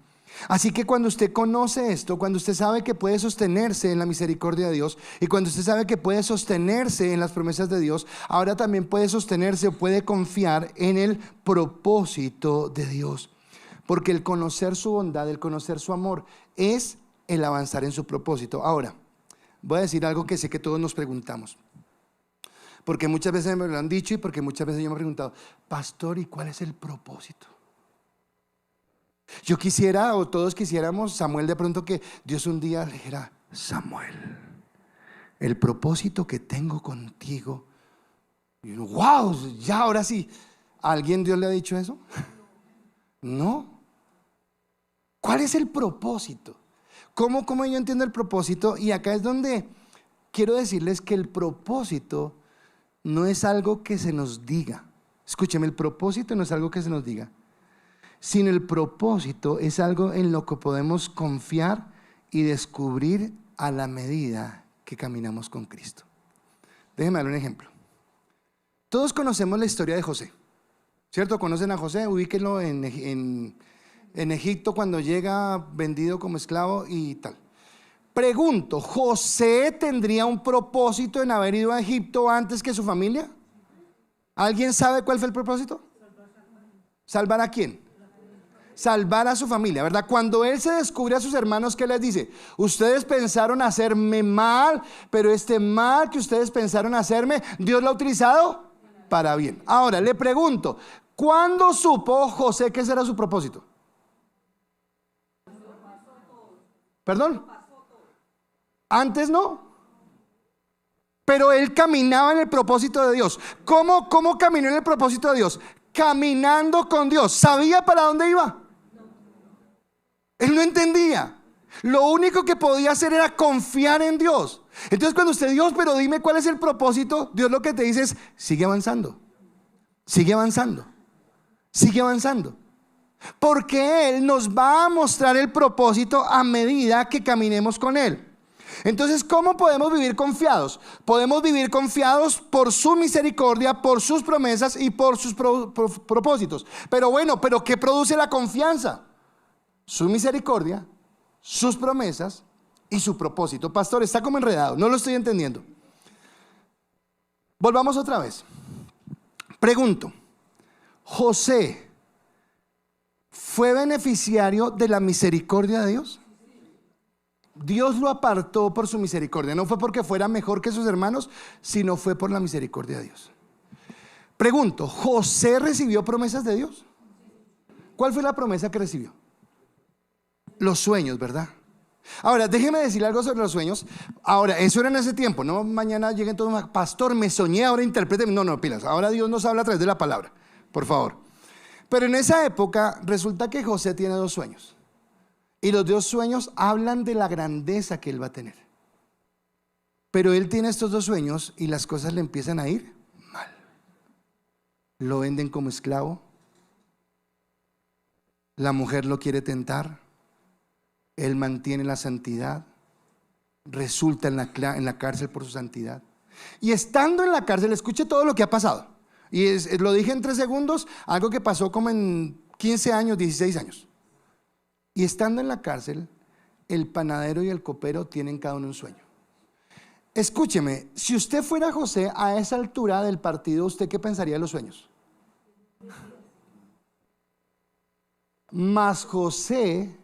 Así que cuando usted conoce esto, cuando usted sabe que puede sostenerse en la misericordia de Dios, y cuando usted sabe que puede sostenerse en las promesas de Dios, ahora también puede sostenerse o puede confiar en el propósito de Dios. Porque el conocer su bondad, el conocer su amor, es el avanzar en su propósito. Ahora, voy a decir algo que sé que todos nos preguntamos, porque muchas veces me lo han dicho, y porque muchas veces yo me he preguntado: pastor, ¿y cuál es el propósito? Yo quisiera, o todos quisiéramos, Samuel, de pronto, que Dios un día le dijera: Samuel, el propósito que tengo contigo. Y uno: wow, ya, ahora sí. ¿A alguien Dios le ha dicho eso? No. ¿Cuál es el propósito? ¿Cómo yo entiendo el propósito? Y acá es donde quiero decirles que el propósito no es algo que se nos diga. Escúcheme, el propósito no es algo que se nos diga, sino el propósito es algo en lo que podemos confiar y descubrir a la medida que caminamos con Cristo. Déjenme dar un ejemplo. Todos conocemos la historia de José, ¿cierto? ¿Conocen a José? Ubíquenlo en Egipto, cuando llega vendido como esclavo y tal. Pregunto: ¿José tendría un propósito en haber ido a Egipto antes que su familia? ¿Alguien sabe cuál fue el propósito? ¿Salvar a quién? Salvar a su familia, ¿verdad? Cuando él se descubre a sus hermanos, ¿qué les dice? Ustedes pensaron hacerme mal, pero este mal que ustedes pensaron hacerme, Dios lo ha utilizado para bien. Ahora le pregunto: ¿cuándo supo José que ese era su propósito? ¿Perdón? Antes no. Pero él caminaba en el propósito de Dios. ¿Cómo caminó en el propósito de Dios? Caminando con Dios. ¿Sabía para dónde iba? Él no entendía. Lo único que podía hacer era confiar en Dios. Entonces cuando usted: Dios, pero dime cuál es el propósito, Dios lo que te dice es: sigue avanzando, sigue avanzando, sigue avanzando. Porque Él nos va a mostrar el propósito a medida que caminemos con Él. Entonces, ¿cómo podemos vivir confiados? Podemos vivir confiados por su misericordia, por sus promesas y por sus propósitos. Pero bueno, ¿qué produce la confianza? Su misericordia, sus promesas y su propósito. Pastor, está como enredado, no lo estoy entendiendo. Volvamos otra vez. Pregunto: ¿José fue beneficiario de la misericordia de Dios? Dios lo apartó por su misericordia. No fue porque fuera mejor que sus hermanos, sino fue por la misericordia de Dios. Pregunto: ¿José recibió promesas de Dios? ¿Cuál fue la promesa que recibió? Los sueños, ¿verdad? Ahora, déjeme decirle algo sobre los sueños. Ahora, eso era en ese tiempo, no mañana lleguen todos: pastor, me soñé, ahora interprete. No, pilas. Ahora Dios nos habla a través de la palabra, por favor. Pero en esa época resulta que José tiene 2 sueños. Y los dos sueños hablan de la grandeza que él va a tener. Pero él tiene estos dos sueños y las cosas le empiezan a ir mal. Lo venden como esclavo. La mujer lo quiere tentar. Él mantiene la santidad. Resulta en la cárcel por su santidad. Y estando en la cárcel, escuche todo lo que ha pasado. Y lo dije en 3 segundos, algo que pasó como en 15 años, 16 años. Y estando en la cárcel, el panadero y el copero tienen cada uno un sueño. Escúcheme, si usted fuera José a esa altura del partido, ¿usted qué pensaría de los sueños? Mas José,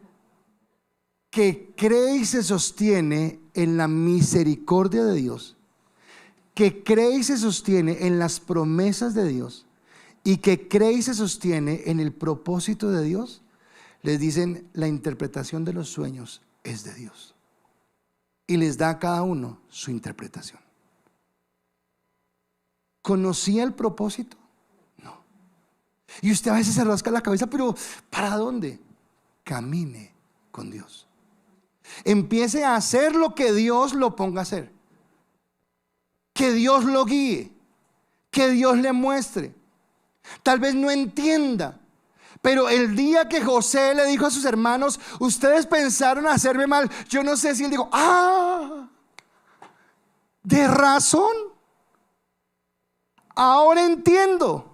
que cree y se sostiene en la misericordia de Dios, que cree y se sostiene en las promesas de Dios, y que cree y se sostiene en el propósito de Dios, les dicen: la interpretación de los sueños es de Dios. Y les da a cada uno su interpretación. ¿Conocía el propósito? No. Y usted a veces se rasca la cabeza, pero ¿para dónde? Camine con Dios. Empiece a hacer lo que Dios lo ponga a hacer. Que Dios lo guíe. Que Dios le muestre. Tal vez no entienda, pero el día que José le dijo a sus hermanos: ustedes pensaron hacerme mal, yo no sé si él dijo: de razón, ahora entiendo.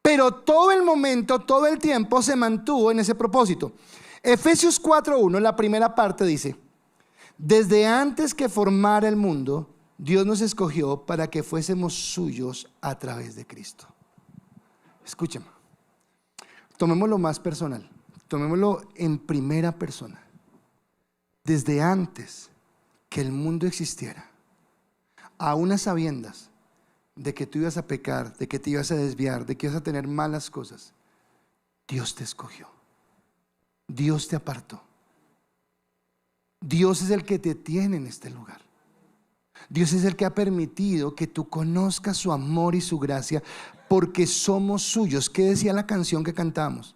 Pero todo el momento, todo el tiempo se mantuvo en ese propósito. Efesios 4:1, la primera parte dice: desde antes que formara el mundo, Dios nos escogió para que fuésemos suyos a través de Cristo. Escúchame, tomémoslo más personal, tomémoslo en primera persona. Desde antes que el mundo existiera, a unas sabiendas de que tú ibas a pecar, de que te ibas a desviar, de que ibas a tener malas cosas, Dios te escogió. Dios te apartó. Dios es el que te tiene en este lugar. Dios es el que ha permitido que tú conozcas su amor y su gracia, porque somos suyos. ¿Qué decía la canción que cantamos?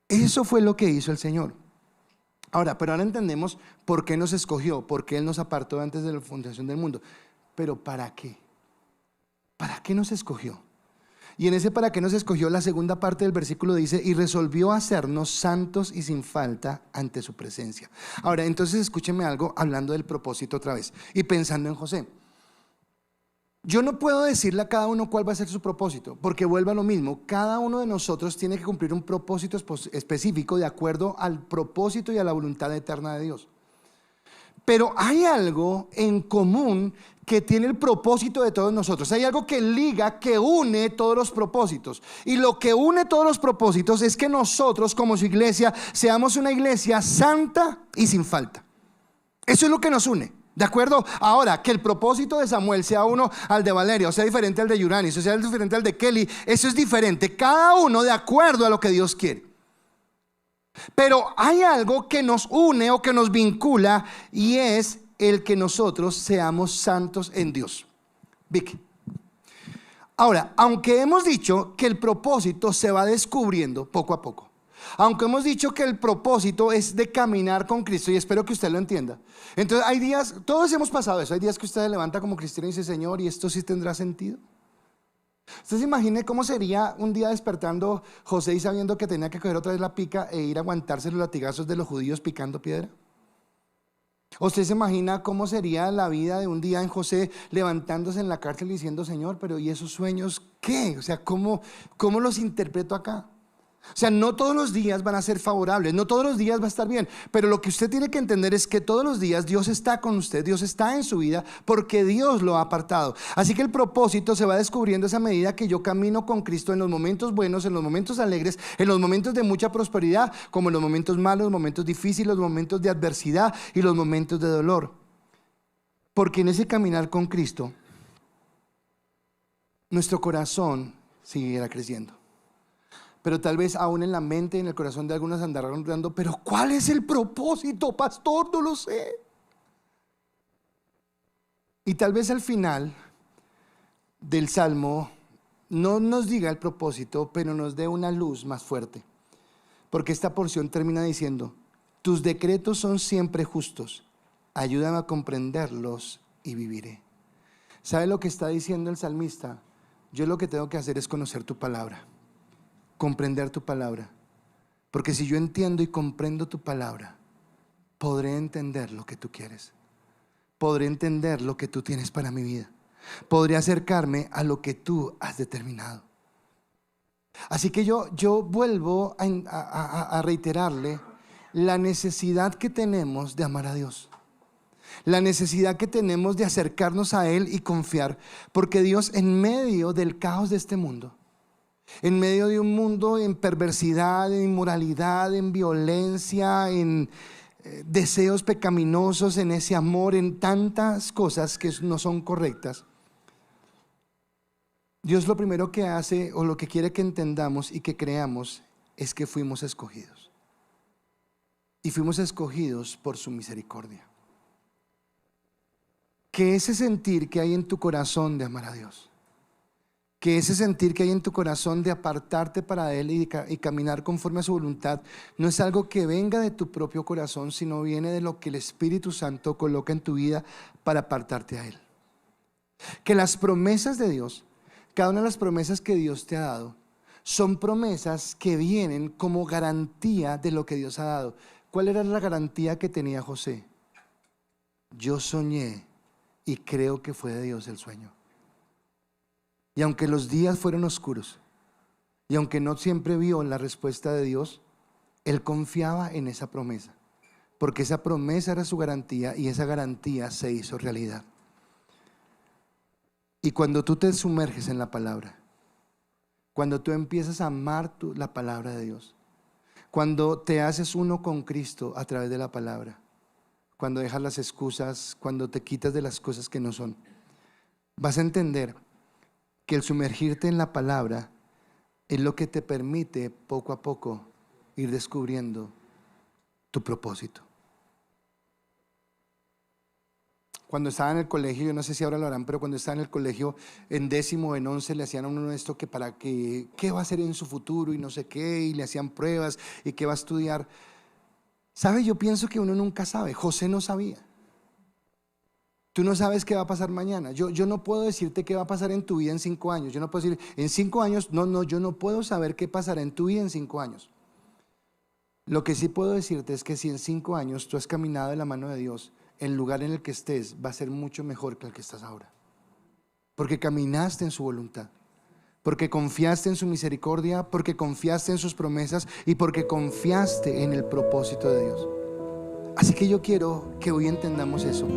Eso fue lo que hizo el Señor. Pero ahora entendemos por qué nos escogió, por qué Él nos apartó antes de la fundación del mundo. Pero ¿para qué? ¿Para qué nos escogió? Y en ese para qué nos escogió, la segunda parte del versículo dice: y resolvió hacernos santos y sin falta ante su presencia. Ahora, entonces escúcheme algo, hablando del propósito otra vez y pensando en José. Yo no puedo decirle a cada uno cuál va a ser su propósito, porque vuelve a lo mismo. Cada uno de nosotros tiene que cumplir un propósito específico de acuerdo al propósito y a la voluntad eterna de Dios. Pero hay algo en común que tiene el propósito de todos nosotros. Hay algo que liga, que une todos los propósitos. Y lo que une todos los propósitos es que nosotros, como su iglesia, seamos una iglesia santa y sin falta. Eso es lo que nos une. ¿De acuerdo? Ahora, que el propósito de Samuel sea uno al de Valeria, o sea diferente al de Yuranis, o sea diferente al de Kelly, eso es diferente. Cada uno de acuerdo a lo que Dios quiere. Pero hay algo que nos une o que nos vincula, y es el que nosotros seamos santos en Dios. Vicky. Ahora, aunque hemos dicho que el propósito se va descubriendo poco a poco, aunque hemos dicho que el propósito es de caminar con Cristo, y espero que usted lo entienda. Entonces hay días, todos hemos pasado eso, hay días que usted se levanta como cristiano y dice: Señor, ¿y esto sí tendrá sentido? Usted se imagine cómo sería un día despertando José y sabiendo que tenía que coger otra vez la pica e ir a aguantarse los latigazos de los judíos picando piedra. Usted se imagina cómo sería la vida de un día en José levantándose en la cárcel y diciendo: Señor, pero ¿y esos sueños qué? O sea, ¿cómo los interpreto acá? O sea, no todos los días van a ser favorables, no todos los días va a estar bien, pero lo que usted tiene que entender es que todos los días Dios está con usted, Dios está en su vida, porque Dios lo ha apartado. Así que el propósito se va descubriendo a esa medida que yo camino con Cristo en los momentos buenos, en los momentos alegres, en los momentos de mucha prosperidad, como en los momentos malos, los momentos difíciles, los momentos de adversidad y los momentos de dolor. Porque en ese caminar con Cristo, nuestro corazón seguirá creciendo. Pero tal vez aún en la mente y en el corazón de algunos andarán rondando: pero ¿cuál es el propósito, pastor? No lo sé. Y tal vez al final del Salmo no nos diga el propósito, pero nos dé una luz más fuerte. porque esta porción termina diciendo: tus decretos son siempre justos, ayúdame a comprenderlos y viviré. ¿Sabe lo que está diciendo el salmista? Yo lo que tengo que hacer es conocer tu palabra, comprender tu palabra, porque si yo entiendo y comprendo tu palabra, podré entender lo que tú quieres, podré entender lo que tú tienes para mi vida, podré acercarme a lo que tú has determinado. Así que yo vuelvo a reiterarle la necesidad que tenemos de amar a Dios, la necesidad que tenemos de acercarnos a Él y confiar, porque Dios, en medio del caos de este mundo, en medio de un mundo en perversidad, en inmoralidad, en violencia, en deseos pecaminosos, en ese amor, en tantas cosas que no son correctas, Dios lo primero que hace, o lo que quiere que entendamos y que creamos, es que fuimos escogidos. Y fuimos escogidos por su misericordia. Que ese sentir que hay en tu corazón de amar a Dios, que ese sentir que hay en tu corazón de apartarte para Él y caminar conforme a su voluntad, no es algo que venga de tu propio corazón, sino viene de lo que el Espíritu Santo coloca en tu vida para apartarte a Él. Que las promesas de Dios, cada una de las promesas que Dios te ha dado, son promesas que vienen como garantía de lo que Dios ha dado. ¿Cuál era la garantía que tenía José? Yo soñé y creo que fue de Dios el sueño. Y aunque los días fueron oscuros, y aunque no siempre vio la respuesta de Dios, él confiaba en esa promesa, porque esa promesa era su garantía, y esa garantía se hizo realidad. Y cuando tú te sumerges en la palabra, cuando tú empiezas a amar la palabra de Dios, cuando te haces uno con Cristo a través de la palabra, cuando dejas las excusas, cuando te quitas de las cosas que no son, vas a entender que el sumergirte en la palabra es lo que te permite poco a poco ir descubriendo tu propósito. Cuando estaba en el colegio, yo no sé si ahora lo harán, pero cuando estaba en el colegio, en 10º o en 11, le hacían a uno esto, que para qué va a hacer en su futuro y no sé qué, y le hacían pruebas y qué va a estudiar. ¿Sabe? Yo pienso que uno nunca sabe. José no sabía. Tú no sabes qué va a pasar mañana. Yo no puedo decirte qué va a pasar en tu vida en 5 años. Yo no puedo decir, en 5 años, yo no puedo saber qué pasará en tu vida en 5 años. Lo que sí puedo decirte es que si en 5 años tú has caminado de la mano de Dios, el lugar en el que estés va a ser mucho mejor que el que estás ahora, porque caminaste en su voluntad, porque confiaste en su misericordia, porque confiaste en sus promesas y porque confiaste en el propósito de Dios. Así que yo quiero que hoy entendamos eso.